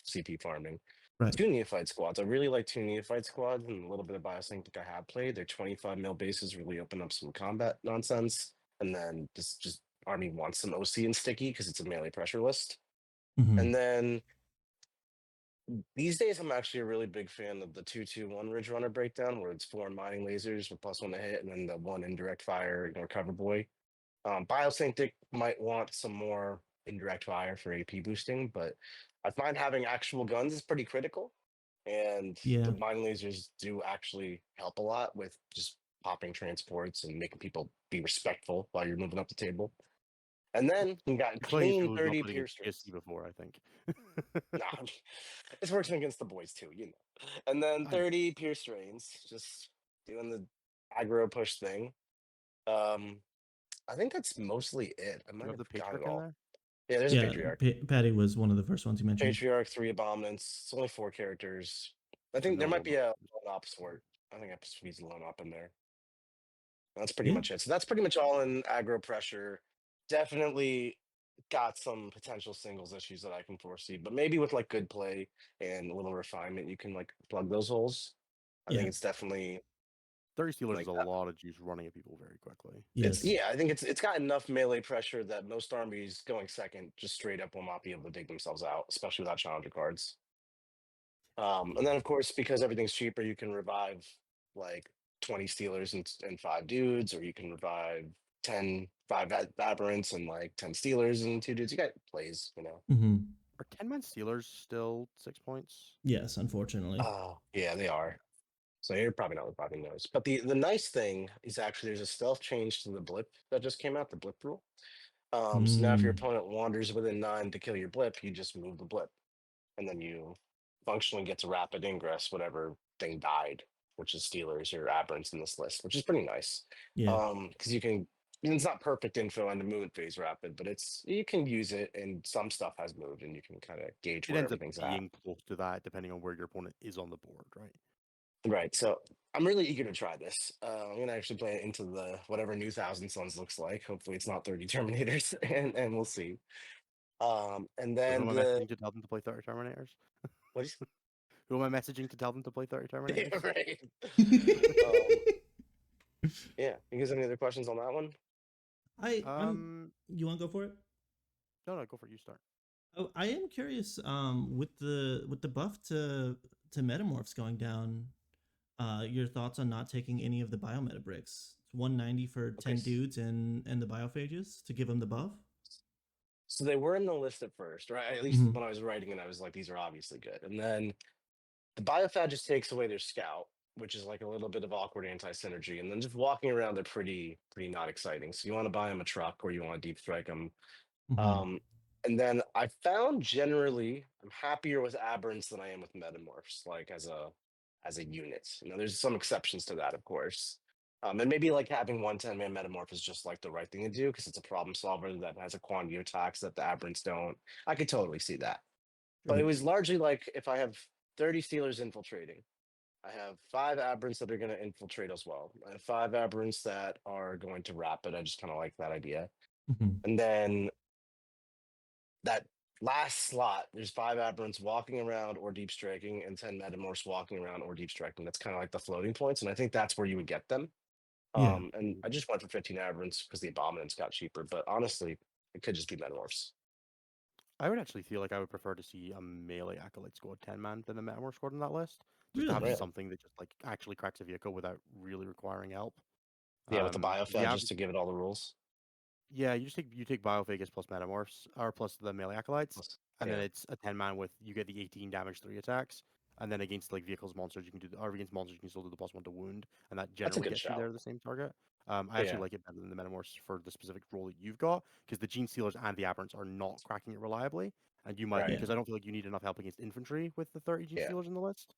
CP farming. Right. 2 neophyte squads. I really like 2 neophyte squads and a little bit of Biosync I have played. Their 25 mil bases really open up some combat nonsense. And then just army wants some OC and sticky because it's a melee pressure list. Mm-hmm. And then these days I'm actually a really big fan of the 2-2-1 Ridge Runner breakdown where it's 4 mining lasers with +1 to hit and then the 1 indirect fire, ignore cover boy. Biosync might want some more indirect fire for AP boosting, but I find having actual guns is pretty critical. And Yeah. the mind lasers do actually help a lot with just popping transports and making people be respectful while you're moving up the table. And then you got Explain against clean people who've not 30 played against pierce GSC strings. before, I think. Nah, it's working against the boys too, you know. And then I know. 30 pierce strains, just doing the aggro push thing. Um, I think that's mostly it. I Do you might have have the got it Patriarch in all. there? Yeah, there's a Yeah. patriarch. Patty was one of the first ones you mentioned. Patriarch, 3 abominants. It's only 4 characters. I So think there no might be lone a ops. lone op sort. I think I squeezed a lone op in there. That's pretty Yeah. much it. So that's pretty much all in aggro pressure. Definitely got some potential singles issues that I can foresee, but maybe with like good play and a little refinement, you can like plug those holes. I think Yeah. it's definitely 30 Steelers is like a lot of juice running at people very quickly. Yes. I think it's got enough melee pressure that most armies going second just straight up will not be able to dig themselves out, especially without challenger cards. And then of course, because everything's cheaper, you can revive like 20 Steelers and 5 dudes, or you can revive 5 aberrants and like 10 Steelers and 2 dudes. You got plays, you know. Mm-hmm. Are 10-man Steelers still 6 points? Yes, unfortunately. Oh, yeah, they are. So you're probably not reviving those. But the nice thing is actually there's a stealth change to the blip that just came out, the blip rule. So now if your Mm. opponent wanders within 9 to kill your blip, you just move the blip. And then you functionally get to rapid ingress whatever thing died, which is Steelers or Aberrants in this list, which is pretty nice. Yeah. Because you can, it's not perfect info on the movement phase rapid, but you can use it, and some stuff has moved, and you can kind of gauge It where ends up everything's at. being close to that depending on where your opponent is on the board, right? Right. So I'm really eager to try this. I'm gonna actually play it into the whatever new Thousand Suns looks like. Hopefully it's not 30 Terminators, and we'll see. And Who then am I messaging to tell them to play 30 Terminators? what is Who am I messaging to tell them to play 30 yeah, Terminators? right. Yeah. You guys have any other questions on that one? You want to go for it? No, go for it. You start. Oh, I am curious. With the buff to metamorphs going down, your thoughts on not taking any of the biometa bricks? It's 190 for 10 dudes and the biophages to give them the buff. So they were in the list at first, right? At least when I was writing it, I was like, these are obviously good. And then the biophage just takes away their scout, which is like a little bit of awkward anti-synergy. And then just walking around, they're pretty not exciting. So you want to buy them a truck, or you want to deep strike them. And then I found generally I'm happier with aberrants than I am with metamorphs, like as a unit. You know, there's some exceptions to that, of course. And maybe like having 110-man metamorph is just like the right thing to do because it's a problem solver that has a quantity of attacks that the aberrants don't. I could totally see that. But it was largely like if I have 30 Steelers infiltrating, I have 5 aberrants that are going to infiltrate as well. I have 5 aberrants that are going to rapid. I just kind of like that idea. And then that last slot, there's 5 aberrants walking around or deep striking, and 10 metamorphs walking around or deep striking. That's kind of like the floating points, and I think that's where you would get them. Yeah. And I just went for 15 aberrants because the abominants got cheaper, but honestly, it could just be metamorphs. I would actually feel like I would prefer to see a melee acolyte squad 10-man than a metamorph squad on that list. Just to have Really? something that just like actually cracks a vehicle without really requiring help. Yeah, with the biofed average, just to give it all the rules. Yeah, you take Biophagus plus Metamorphs, or plus the melee acolytes, and then Yeah. it's a 10-man with you get the 18 damage 3 attacks, and then against like vehicles, monsters, you can do or against monsters you can still do the +1 to wound, and that That's a generally good gets you shout. there the same target. I actually like it better than the Metamorphs for the specific role that you've got, because the Gene Stealers and the Aberrants are not cracking it reliably, and you might Right. because I don't feel like you need enough help against infantry with the 30 Gene Yeah. Stealers in the list.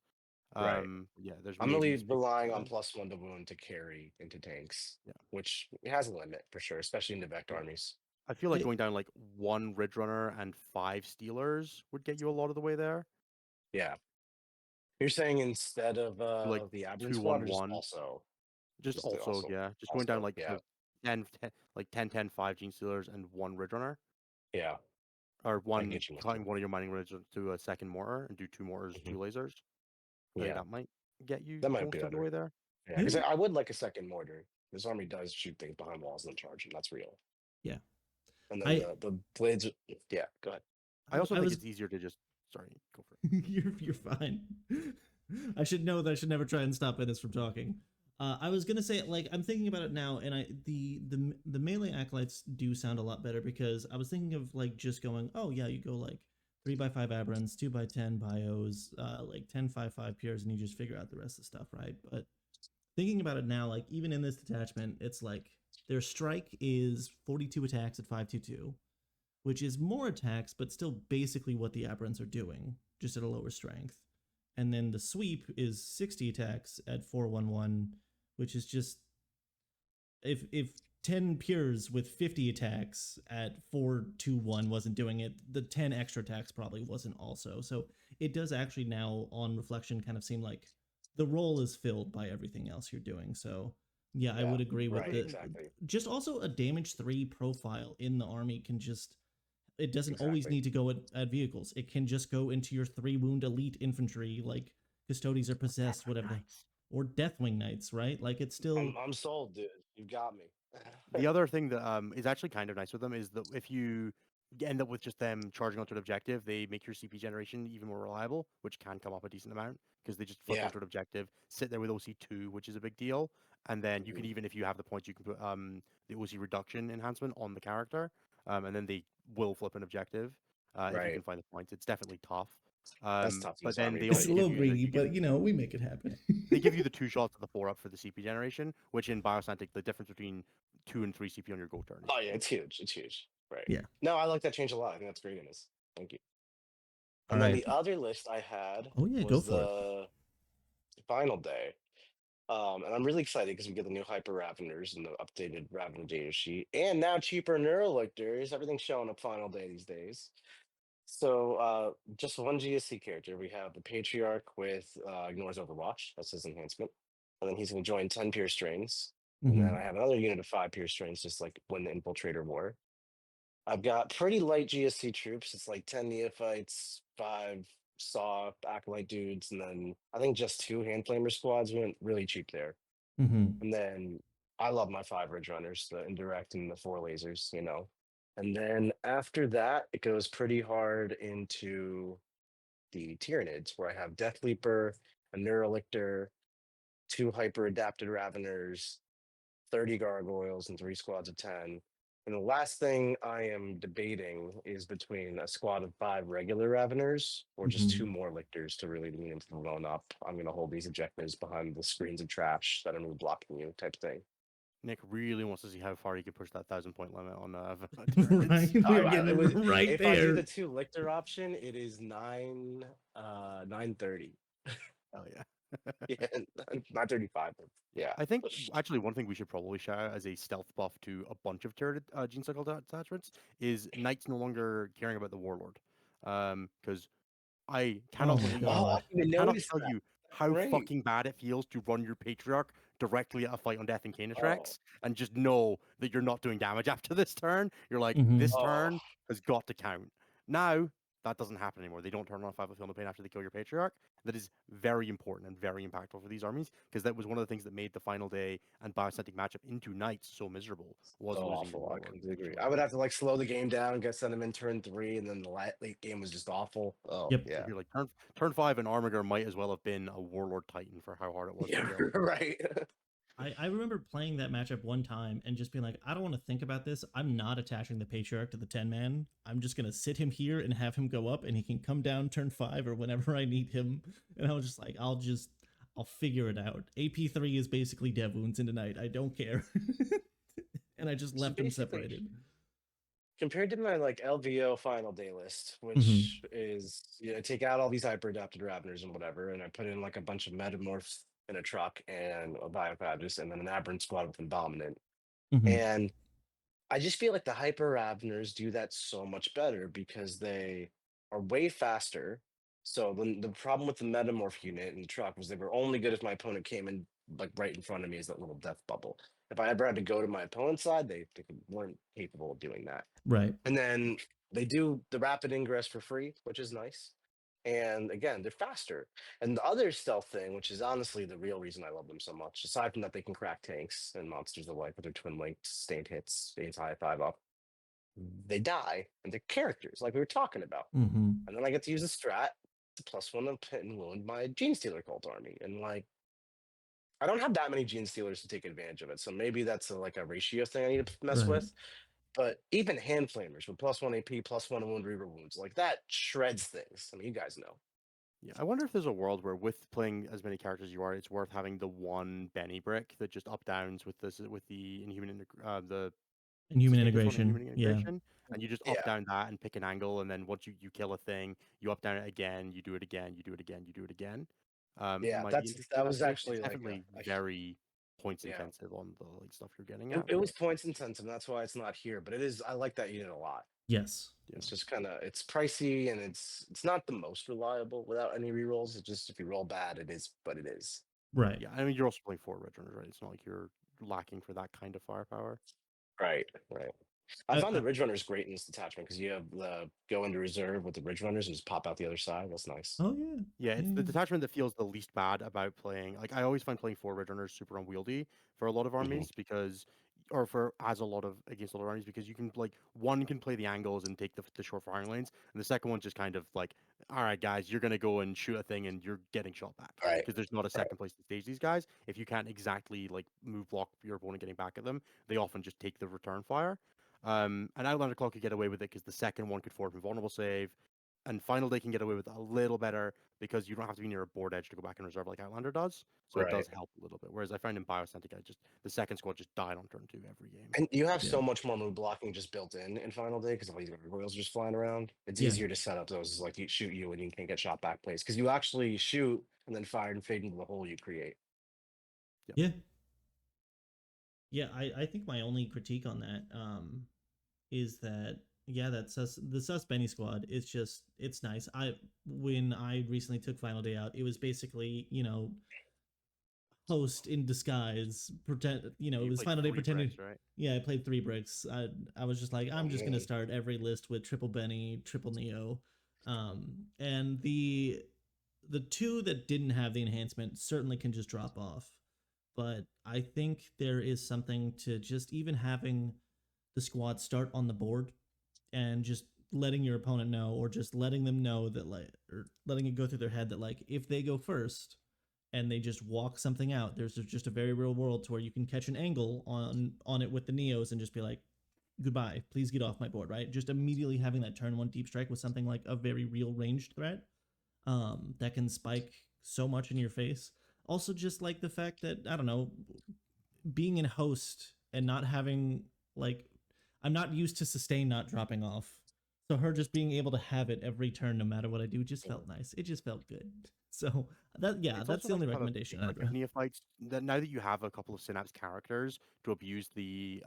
Right. Yeah, there's I'm maybe really relying on yeah. +1 to wound to carry into tanks, Yeah. which has a limit for sure, especially in the Vect armies. I feel like going down like 1 Ridge Runner and 5 Stealers would get you a lot of the way there. Yeah. You're saying instead of Like the Aberrant 2 squad, 1 or just 1. also? Just also, yeah. Just going down like yeah. to 10, like 10, 10, 5 Gene Stealers and 1 Ridge Runner. Yeah. Or I get you. cutting one of your mining ridge to a second mortar and do 2 mortars, 2 lasers. I think that might get you That might most be of the better. way there. Yeah, because I would like a second mortar. This army does shoot things behind walls and charge them. That's real. Yeah. And then the blades. Yeah, go ahead. I also think it's easier to just. Sorry, go for it. You're fine. I should know that I should never try and stop Ennis from talking. I was gonna say, like, I'm thinking about it now, and the melee acolytes do sound a lot better because I was thinking of like just going, oh yeah, you go like 3x5 aberrants, 2x10 bios, like 10-5-5 pures, and you just figure out the rest of the stuff, right? But thinking about it now, like even in this detachment, it's like their strike is 42 attacks at 522, which is more attacks, but still basically what the aberrants are doing, just at a lower strength. And then the sweep is 60 attacks at 411, which is just if 10 pures with 50 attacks at 421 wasn't doing it, the 10 extra attacks probably wasn't also. So it does actually now, on reflection, kind of seem like the role is filled by everything else you're doing. So yeah, I would agree with exactly. Just also a damage 3 profile in the army can just It doesn't always Exactly. need to go at vehicles. It can just go into your 3 wound elite infantry, like Custodes are possessed, whatever they, Nice. or Deathwing Knights, right? Like it's still. I'm sold, dude. You got me. The other thing that is actually kind of nice with them is that if you end up with just them charging onto an objective, they make your CP generation even more reliable, which can come up a decent amount because they just flip Yeah. onto an objective, sit there with OC2, which is a big deal, and then you can Mhm. even, if you have the points, you can put the OC reduction enhancement on the character, and then they will flip an objective if you Right. can find the points. It's definitely tough. That's tough in But this then army, they It's but also a give little you the greedy, but we make it happen. they give you the 2 shots of the 4-up for the CP generation, which in Biosantic, the difference between 2 and 3 CP on your go turn is oh yeah, huge. it's huge. It's huge. Right. Yeah. No, I like that change a lot. I think that's great in this. Thank you. All And then right. the other list I had Oh yeah, go was for it. the final day. And I'm really excited because we get the new Hyper Raveners and the updated Ravener data sheet, and now cheaper Neurolictors. Everything's showing up final day these days. So just one GSC character. We have the Patriarch with ignores Overwatch. That's his enhancement. And then he's going to join 10 Pierce Strains. And then Mm-hmm. I have another unit of 5 Pierce Strains, just like win the Infiltrator War. I've got pretty light GSC troops. It's like 10 Neophytes, 5 Saw, Acolyte dudes, and then I think just 2 Hand Flamer squads. Went really cheap there. Mm-hmm. And then I love my 5 Ridge Runners, the indirect and the 4 lasers, you know. And then after that, it goes pretty hard into the Tyranids, where I have Death Leaper, a Neurolictor, 2 hyper adapted Raveners, 30 gargoyles, and 3 squads of 10. And the last thing I am debating is between a squad of 5 regular Raveners or just Mm-hmm. 2 more Lictors to really lean into the loan up. I'm going to hold these objectives behind the screens of trash that are really blocking you type thing. Nick really wants to see how far he can push that 1,000-point limit on Right, turrets. we're getting right If I do there. the 2 Lictor option, it is 930. Hell yeah. Yeah, 935. Yeah. I think actually one thing we should probably shout out as a stealth buff to a bunch of turret gene cycle attachments is Knights no longer caring about the Warlord. Because I Oh cannot my believe, Oh, I god. didn't even cannot notice tell that. you how Great. fucking bad it feels to run your Patriarch directly at a fight on Death and Canis Oh, Rex and just know that you're not doing damage after this turn. You're like, Mm-hmm. this oh, turn has got to count. Now, that doesn't happen anymore. They don't turn on 5 of Feel No Pain after they kill your Patriarch. That is very important and very impactful for these armies because that was one of the things that made the final day and Biocentric matchup into Knights so miserable was so losing your awful. I Warlord. completely agree. I So would have to like slow the game down, get send him in turn 3, and then the late game was just awful. Oh, Yep. yeah. you're like turn 5 and Armiger might as well have been a Warlord Titan for how hard it was to Yeah, kill. right. I remember playing that matchup one time and just being like, I don't want to think about this. I'm not attaching the Patriarch to the 10-man. I'm just going to sit him here and have him go up and he can come down turn 5 or whenever I need him. And I was just like, I'll figure it out. AP3 is basically dev wounds into night. I don't care. And I just So left him basically, separated. compared to my like LVO final day list, Mm-hmm. which is take out all these hyper adapted Raveners and whatever, and I put in like a bunch of metamorphs in a truck and a Biophagus and then an aberrant squad with Indominant. Mm-hmm. And I just feel like the Hyper Raveners do that so much better because they are way faster. So the problem with the Metamorph unit in the truck was they were only good if my opponent came in like right in front of me as that little death bubble. If I ever had to go to my opponent's side, they weren't capable of doing that. Right. And then they do the rapid ingress for free, which is nice. And again, they're faster. And the other stealth thing, which is honestly the real reason I love them so much, aside from that they can crack tanks and monsters alike with their twin linked sustained hits, ace high 5 up, they die and they're characters like we were talking about. Mm-hmm. And then I get to use a strat to +1 of pit and wound my Gene Stealer cult army. And like I don't have that many Gene Stealers to take advantage of it. So maybe that's like a ratio thing I need to mess Right. with. But even hand flamers with +1 AP, +1 wound reaver wounds, like that shreds things. I mean, you guys know. Yeah, I wonder if there's a world where with playing as many characters as you are, it's worth having the one Benny brick that just up downs with this with the the And human sustained hits one integration. inhuman Yeah. integration, and you just up Yeah, down that and pick an angle, and then once you kill a thing, you up down it again, you do it again, you do it again, you do it again. yeah. Might be interesting in That that was case. It's actually like definitely very points yeah. intensive on the like stuff you're getting It, at, it but was points intensive. That's why it's not here. But it is. I like that unit a lot. Yes. yeah. It's just kind of it's pricey and it's not the most reliable without any rerolls. It's just if you roll bad, it is, but it is. Right. Yeah, I mean you're also playing 4 red runners, right? It's not like you're lacking for that kind of firepower. Right, right. I found the Ridge Runners great in this detachment because you have the go into reserve with the Ridge Runners and just pop out the other side. That's nice. Oh yeah. Yeah, it's the detachment that feels the least bad about playing. Like I always find playing 4 Ridge Runners super unwieldy for a lot of armies because, or for as a lot of against a lot of armies because you can like one can play the angles and take the short firing lanes, and the second one's just kind of like, all right, guys, you're gonna go and shoot a thing and you're getting shot back Right. because there's not a Right. second place to stage these guys. If you can't exactly like move block your opponent getting back at them, they often just take the return fire. And Outlander Claw could get away with it because the second one could force invulnerable save, and Final Day can get away with it a little better because you don't have to be near a board edge to go back and reserve like Outlander does. So it does Right. help a little bit. Whereas I found in Biocentic, the second squad just died on turn 2 every game. And you have Yeah. so much more move blocking just built in Final Day because all these gargoyles are just flying around. It's Yeah. easier to set up those like you shoot you and you can't get shot back plays because you actually shoot and then fire and fade into the hole you create. Yeah. Yeah, I think my only critique on that is that the sus Benny squad is just it's nice. When I recently took Final Day out, it was basically, host in disguise, pretend, it You was played Final Day 3 pretending. bricks, right? Yeah, I played 3 bricks. I was just like, I'm just gonna man. start every list with triple Benny, triple Neo, and the 2 that didn't have the enhancement certainly can just drop off. But I think there is something to just even having the squad start on the board and just letting your opponent know, or just letting them know that, like, or letting it go through their head that, like, if they go first and they just walk something out, there's just a very real world to where you can catch an angle on it with the Neos and just be like, goodbye, please get off my board, right? Just immediately having that turn 1 deep strike with something like a very real ranged threat that can spike so much in your face. Also, just like the fact that, I don't know, being in host and not having, like, I'm not used to sustain not dropping off. So her just being able to have it every turn, no matter what I do, just felt nice. It just felt good. So It's that's also the nice only to have a recommendation. big group of neophytes. That now that you have a couple of Synapse characters to abuse the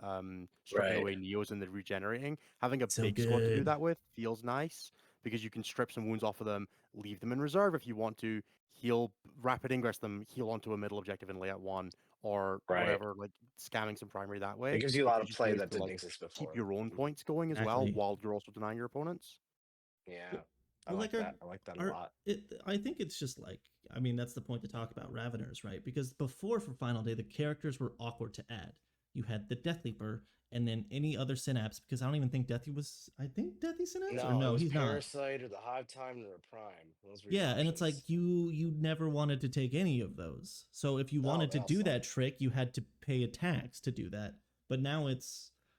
stripping Right. away Neos and the regenerating, having a So big squad to do good. that with feels nice because you can strip some wounds off of them, leave them in reserve if you want to, heal, rapid ingress them, heal onto a middle objective and lay out 1 or Right. whatever, like scamming some primary that way. It gives you a lot of just play ways that to didn't like exist keep before. your own points going as well Exactly. while you're also denying your opponents. Yeah. I Well, like that. I like that a lot. I think it's just like, I mean, that's the point to talk about Raveners, right? Because before, for Final Day, the characters were awkward to add. You had the Death Leaper, and then any other Synapse, because I don't even think Deathy was. I think Deathy Synapse, or No, it no, was he's not. Parasite or the Hive Time or the Prime. Those were your Yeah, and it's like options. you never wanted to take any of those. So if you No, wanted they to all do suck. that trick, you had to pay a tax to do that. But now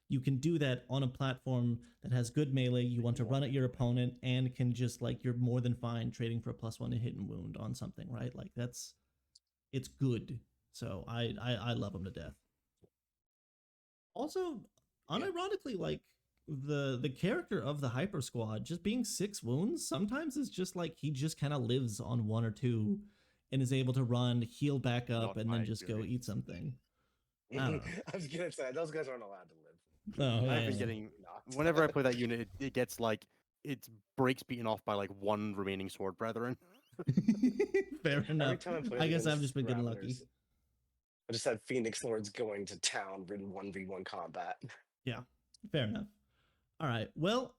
you can do that on a platform that has good melee. You want to run at your opponent and can just, like, you're more than fine trading for a +1 to hit and wound on something, right? Like, it's good. So I love them to death. Also, unironically, like, the character of the Hyper Squad just being 6 wounds sometimes is just like he just kind of lives on 1 or 2 and is able to run, heal back up, Not and my then just go eat experience. something. I I don't know. was gonna say those guys aren't allowed to live. Oh, I've been yeah. getting Knocked. whenever I play that unit, it gets like its breaks beaten off by like 1 remaining sword brethren. Fair Every enough. time I played I guess I've just against been getting lucky. Raveners, I just had Phoenix Lords going to town in 1v1 combat. Yeah, fair enough. All right. Well,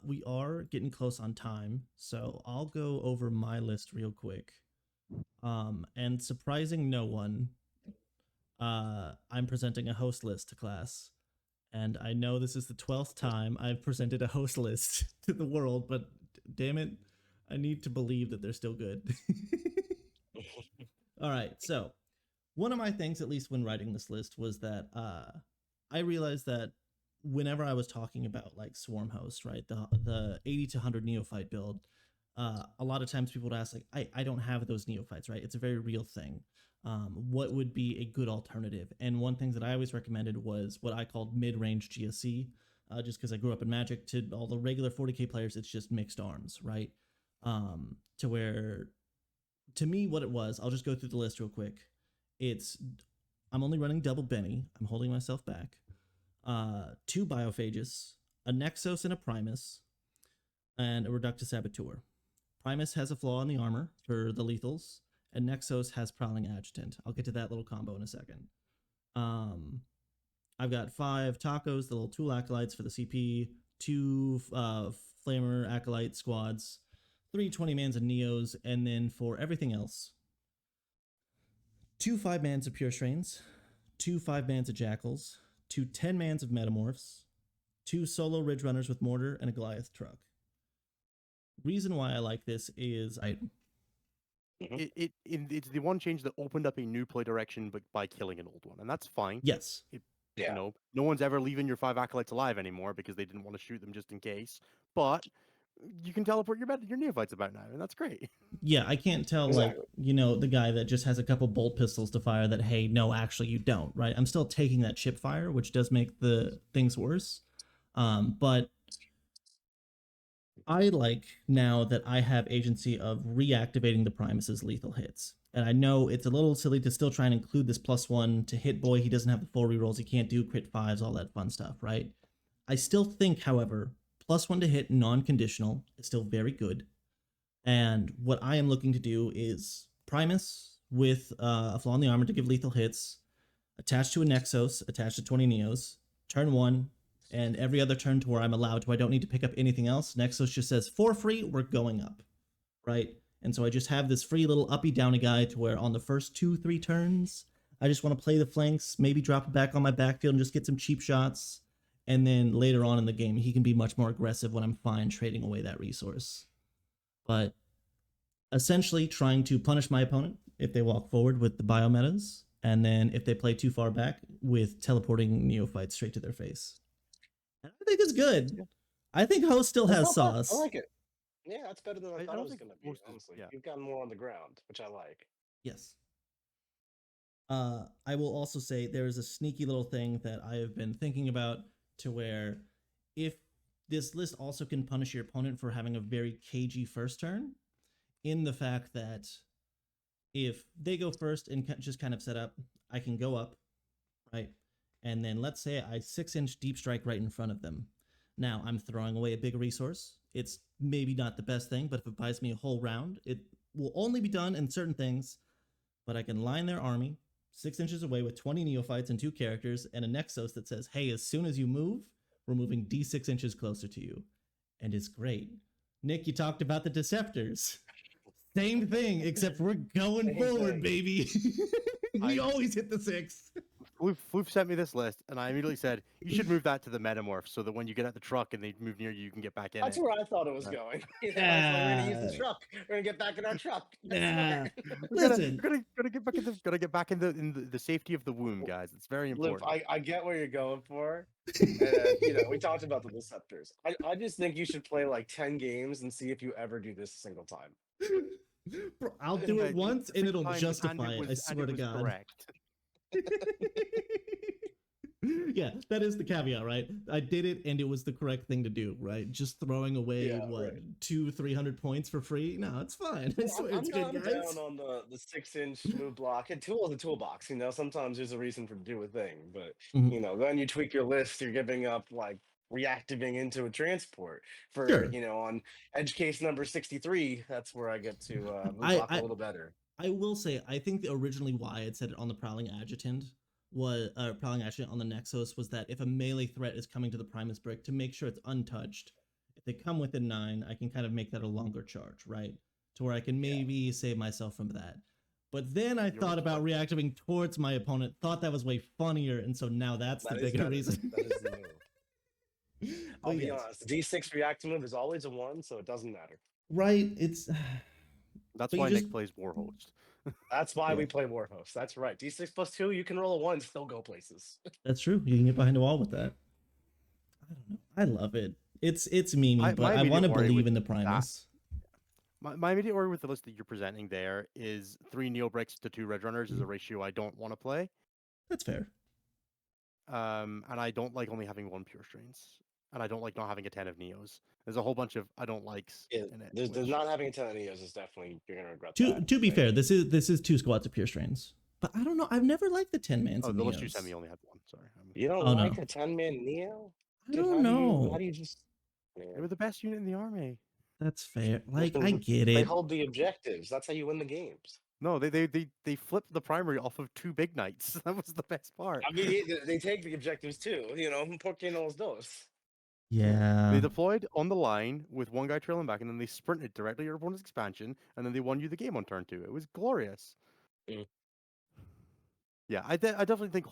we are getting close on time, so I'll go over my list real quick. And surprising no one, I'm presenting a host list to class. And I know this is the 12th time I've presented a host list to the world, but damn it, I need to believe that they're still good. All right. So, one of my things, at least when writing this list, was that I realized that whenever I was talking about, like, Swarm Host, right, the 80 to 100 neophyte build, a lot of times people would ask, like, I don't have those neophytes, right? It's a very real thing. What would be a good alternative? And one thing that I always recommended was what I called mid-range GSC, just because I grew up in Magic. To all the regular 40k players, it's just mixed arms, right? To where, to me, what it was, I'll just go through the list real quick. I'm only running double Benny. I'm holding myself back. 2 Biophages, a Nexos and a Primus, and a Reductus Saboteur. Primus has a flaw in the armor for the lethals, and Nexos has Prowling Adjutant. I'll get to that little combo in a second. I've got 5 tacos, the little tool acolytes for the CP, 2 flamer acolyte squads, 3 20-mans of Neos, and then for everything else, 2 5-mans of Pure Strains, 2 5-mans of Jackals, 2 10-mans of Metamorphs, 2 solo Ridge Runners with Mortar, and a Goliath truck. Reason why I like this is It's the one change that opened up a new play direction, but by killing an old one, and that's fine. yes. Yeah. No one's ever leaving your 5 acolytes alive anymore because they didn't want to shoot them just in case. But you can teleport your neophytes about now, and that's great. Yeah, I can't tell, Exactly. the guy that just has a couple bolt pistols to fire that, hey, no, actually you don't, right? I'm still taking that chip fire, which does make the things worse. But I like now that I have agency of reactivating the Primus's lethal hits. And I know it's a little silly to still try and include this +1 to hit boy. He doesn't have the full rerolls. He can't do crit 5s, all that fun stuff, right? I still think, however, +1 to hit non-conditional is still very good. And what I am looking to do is Primus with a flaw in the armor to give lethal hits, attached to a Nexos, attached to 20 Neos, turn 1, and every other turn to where I'm allowed to, I don't need to pick up anything else. Nexos just says, for free, we're going up, right? And so I just have this free little uppy-downy guy to where on the first 2-3 turns, I just want to play the flanks, maybe drop it back on my backfield and just get some cheap shots. And then later on in the game, he can be much more aggressive when I'm fine trading away that resource. But essentially trying to punish my opponent if they walk forward with the biometas, and then if they play too far back with teleporting neophytes straight to their face. And I think it's good. Yeah. I think Host still That's has not bad. sauce. I like it. Yeah, that's better than I thought it don't was think going to be, Host is- honestly. yeah. You've gotten more on the ground, which I like. Yes. I will also say there is a sneaky little thing that I have been thinking about to where if this list also can punish your opponent for having a very cagey first turn, in the fact that if they go first and just kind of set up, I can go up, right? And then let's say I 6-inch deep strike right in front of them. Now I'm throwing away a big resource. It's maybe not the best thing, but if it buys me a whole round, it will only be done in certain things. But I can line their army 6 inches away with 20 neophytes and 2 characters and a Nexos that says, hey, as soon as you move, we're moving D6 inches closer to you. And it's great. Nick, you talked about the Deceptors. Same thing, except we're going Same forward, thing. baby. We always hit the 6. Floof sent me this list, and I immediately said, you should move that to the Metamorph so that when you get at the truck and they move near you, you can get back in That's it. where I thought it was going. I was like, we're going to use the truck. We're going to get back in our truck. Nah. We're Listen. gonna get back in the safety of the womb, guys. It's very important. Luke, I get where you're going for. And, we talked about the Deceptors. I just think you should play like 10 games and see if you ever do this a single time. Bro, I'll do it once and it'll Fine, justify it. I swear to God. Correct. Yeah, that is the caveat, right? I did it and it was the correct thing to do, right? Just throwing away Yeah, right. 200-300 points for free. No, it's fine. I swear it's good, I'm guys. down on the 6-inch move block and tool in the toolbox. Sometimes there's a reason for do a thing, but then you tweak your list. You're giving up like reactivating into a transport for Sure. On edge case number 63. That's where I get to move block a little better. I will say, I think originally why I had said it on the Prowling Adjutant was Prowling Adjutant on the Nexus was that if a melee threat is coming to the Primus brick, to make sure it's untouched, if they come within 9, I can kind of make that a longer charge, right? To where I can maybe save myself from that. But then I thought about reactivating towards my opponent, thought that was way funnier, and so now that's the bigger reason. That is the move. I'll be honest, the D6 react move is always a 1, so it doesn't matter. Right, it's... That's why Nick plays Warhost. That's why we play Warhost. That's right. D6 plus 2, you can roll a 1, still go places. That's true. You can get behind a wall with that. I don't know. I love it. It's memey, but I want to believe in the Primus. My immediate worry with the list that you're presenting there is 3 Neo Bricks to 2 Red Runners is a ratio I don't want to play. That's fair. And I don't like only having 1 Pure Strains. And I don't like not having a 10 of Neos. There's a whole bunch of I don't likes in it. There's not having a 10 of Neos is definitely, you're going to regret that. To be fair, this is 2 squads of Pure Strains. But I don't know. I've never liked the 10-mans of the Neos. list you sent me only had 1. Sorry. You don't like a 10-man Neo? I don't know. How do you just... They were the best unit in the army. That's fair. Like, I get it. They hold the objectives. That's how you win the games. No, they flipped the primary off of 2 big knights. That was the best part. I mean, they take the objectives too. Por qué no los dos? Yeah. They deployed on the line with 1 guy trailing back, and then they sprinted directly to your opponent's expansion, and then they won you the game on turn 2. It was glorious. Mm. Yeah, I definitely think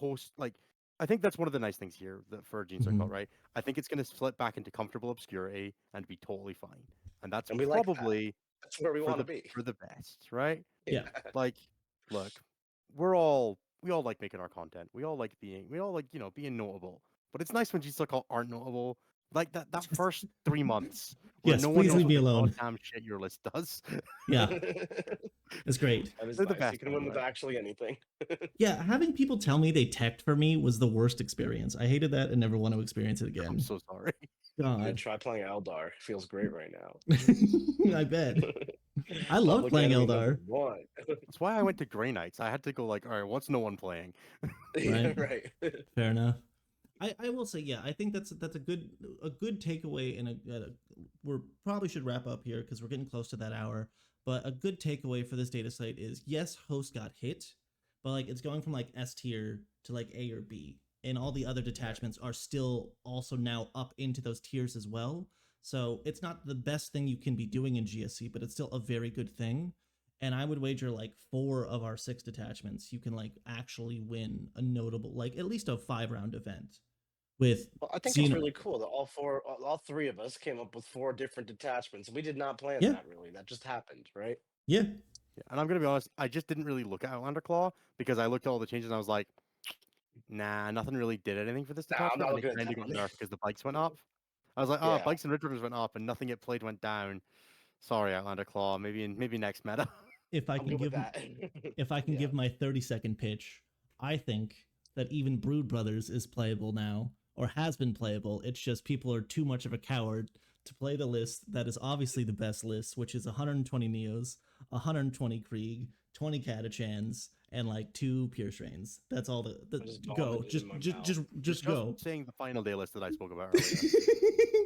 I think that's one of the nice things here for Gene Circle, Mhm. right? I think it's going to slip back into comfortable obscurity and be totally fine, and that's And we like that. probably That's where we want to be. for the best, right? Yeah. Like, look, we all like making our content. We all like being being notable. But it's nice when Gene Circle aren't notable. Like that first 3 months where Yes, no one please knows leave what me the alone. goddamn shit your list does. Yeah, it's great. That is They're the nice. best You can win one, with right? actually anything. Yeah, having people tell me they teched for me was the worst experience. I hated that and never want to experience it again. I'm so sorry. Dude, God. try playing Eldar. It feels great right now. I bet. I love Public playing enemy Eldar. #1. That's why I went to Grey Knights. I had to go like, all right, what's no one playing? Yeah, Right. right. Fair enough. I will say, yeah, I think that's a good takeaway, and we're probably should wrap up here because we're getting close to that hour. But a good takeaway for this data slate is, yes, host got hit, but like it's going from like S tier to like A or B, and all the other detachments are still also now up into those tiers as well. So it's not the best thing you can be doing in GSC, but it's still a very good thing. And I would wager like 4 of our 6 detachments, you can like actually win a notable, like at least a 5-round event with Well, I think it's really cool that all 3 of us came up with 4 different detachments. We did not plan Yeah. that really. That just happened, right? Yeah. Yeah, and I'm gonna be honest, I just didn't really look at Outlander Claw because I looked at all the changes and I was like, nah, nothing really did anything for this Nah, I'm detachment, not and it looking at kind of that got one. nerfed because the bikes went up. I was like, oh, Yeah. bikes and Ridgerunners went up, and nothing it played went down. Sorry, Outlander Claw. Maybe next meta. If I I'm can good with give that. if I can Yeah. give my 30-second pitch, I think that even Brood Brothers is playable now, or has been playable. It's just people are too much of a coward to play the list that is obviously the best list, which is 120 Neos, 120 Krieg, 20 Catachans, and like 2 Pure Strains. That's all the just go. vomited in my mouth. Just go. Saying the final day list that I spoke about earlier.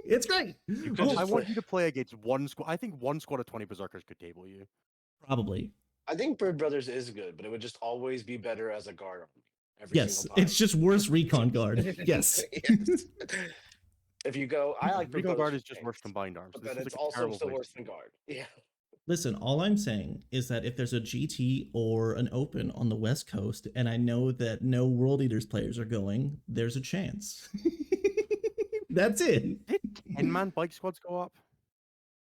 It's great. could Well, just I want play- you to play against one squad. I think one squad of 20 Berserkers could table you. probably. I think Bird Brothers is good, but it would just always be better as a guard on me every Yes, single time. it's just worse recon guard. Yes. Yes. If you go, I like Bird Recon Brothers Guard for is just worse tanks, combined arms. but This then seems it's like a also terrible still place worse to than be. guard. Yeah. Listen, all I'm saying is that if there's a GT or an open on the West Coast, and I know that no World Eaters players are going, there's a chance. That's it. Did 10-man bike squads go up?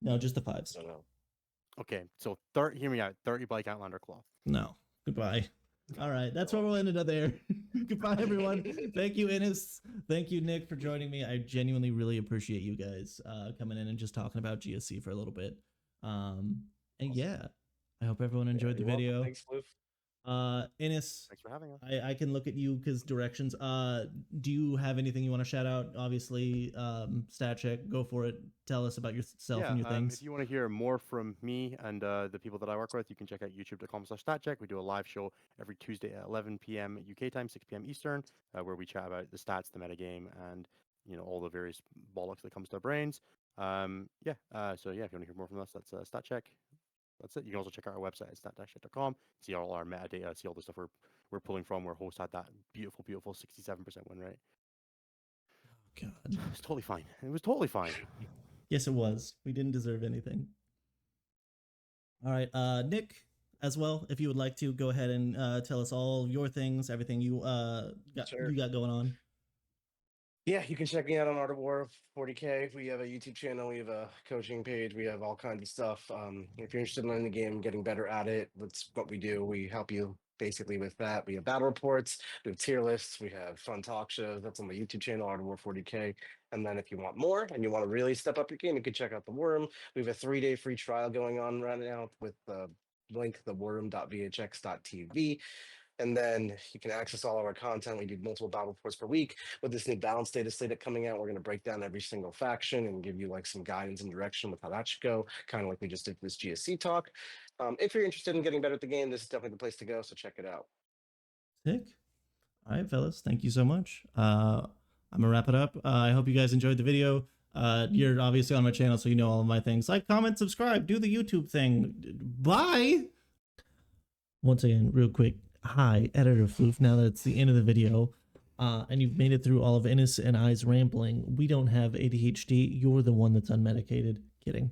No, just the 5s. I don't know. Okay, so 30. Hear me out. 30 bike Outlander Claw. No. Goodbye. All right, that's where we'll end it there. Goodbye, everyone. Thank you, Innes. Thank you, Nick, for joining me. I genuinely really appreciate you guys coming in and just talking about GSC for a little bit. And yeah, I hope everyone enjoyed the You're welcome. video. Thanks, Floof. Innes, Thanks for having us. I can look at you because directions. Do you have anything you want to shout out? Obviously, stat check. Go for it. Tell us about yourself and your things. If you want to hear more from me and the people that I work with, you can check out youtube.com/statcheck. We do a live show every Tuesday at 11 p.m. UK time, 6 p.m. Eastern, where we chat about the stats, the metagame, and all the various bollocks that comes to our brains. So if you want to hear more from us, that's StatCheck. That's it. You can also check out our website at stat-check.com. See all our metadata, see all the stuff we're pulling from. Where host had that beautiful 67% win rate. God. It was totally fine. It was totally fine. Yes, it was. We didn't deserve anything. All right, Nick, as well, if you would like to go ahead and tell us all your things, everything you Sure. you got going on. Yeah, you can check me out on Art of War 40K. We have a YouTube channel, we have a coaching page, we have all kinds of stuff. If you're interested in learning the game, getting better at it, that's what we do. We help you basically with that. We have battle reports, we have tier lists, we have fun talk shows. That's on my YouTube channel, Art of War 40K. And then if you want more and you want to really step up your game, you can check out The Worm. We have a 3-day free trial going on right now with the link, theworm.vhx.tv. And then you can access all of our content. We do multiple battle reports per week. With this new balance data slate coming out, we're going to break down every single faction and give you like some guidance and direction with how that should go, kind of like we just did for this GSC talk. If you're interested in getting better at the game, this is definitely the place to go. So check it out. Sick. All right, fellas. Thank you so much. I'm gonna wrap it up. I hope you guys enjoyed the video. You're obviously on my channel, so you know all of my things. Like, comment, subscribe, do the YouTube thing. Bye. once again, real quick, hi, Editor Floof. Now that it's the end of the video, and you've made it through all of Ennis and I's rambling, we don't have ADHD. You're the one that's unmedicated. Kidding.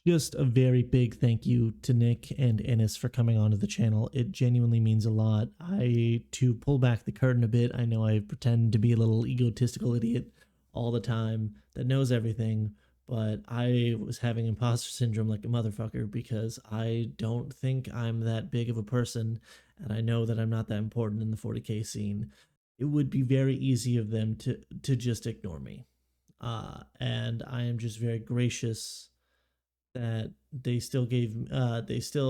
Just a very big thank you to Nick and Ennis for coming onto the channel. It genuinely means a lot. To pull back the curtain a bit, I know I pretend to be a little egotistical idiot all the time that knows everything, but I was having imposter syndrome like a motherfucker because I don't think I'm that big of a person, and I know that I'm not that important in the 40K scene. It would be very easy of them to just ignore me. And I am just very gracious that they still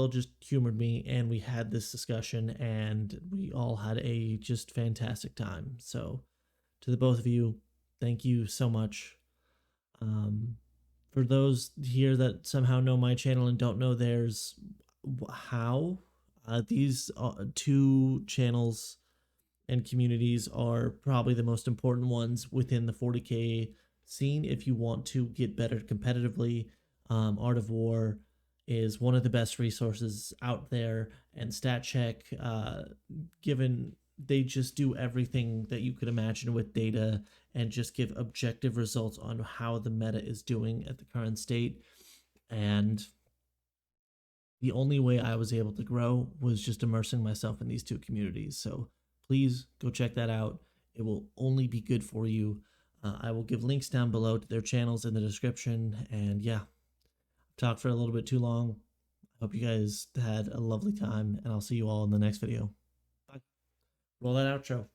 just humored me, and we had this discussion, and we all had a just fantastic time. So to the both of you, thank you so much. For those here that somehow know my channel and don't know theirs, how these two channels and communities are probably the most important ones within the 40K scene if you want to get better competitively. Art of War is one of the best resources out there, and Stat Check, given they just do everything that you could imagine with data and just give objective results on how the meta is doing at the current state. And the only way I was able to grow was just immersing myself in these two communities. So please go check that out. It will only be good for you. I will give links down below to their channels in the description. And yeah, I've talked for a little bit too long. I hope you guys had a lovely time, and I'll see you all in the next video. Bye. Roll that outro.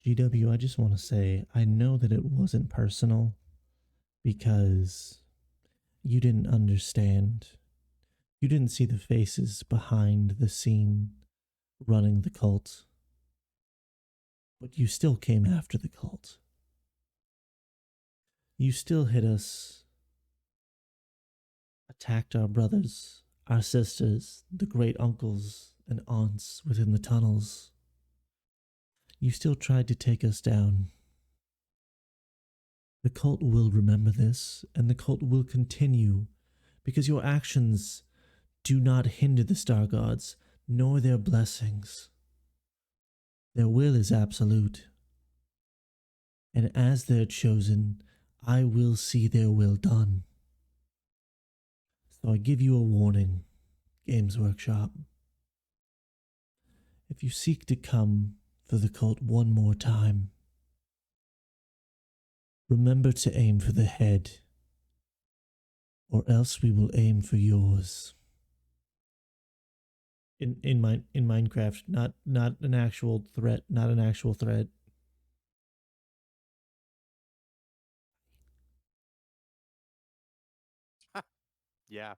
GW, I just want to say, I know that it wasn't personal because you didn't understand. You didn't see the faces behind the scene running the cult. But you still came after the cult. You still hit us, attacked our brothers, our sisters, the great uncles and aunts within the tunnels. You still tried to take us down. The cult will remember this, and the cult will continue, because your actions do not hinder the Star Gods, nor their blessings. Their will is absolute, and as their chosen, I will see their will done. So I give you a warning, Games Workshop. If you seek to come for the cult one more time, remember to aim for the head, or else we will aim for yours. In Minecraft, not an actual threat, not an actual threat. Yeah.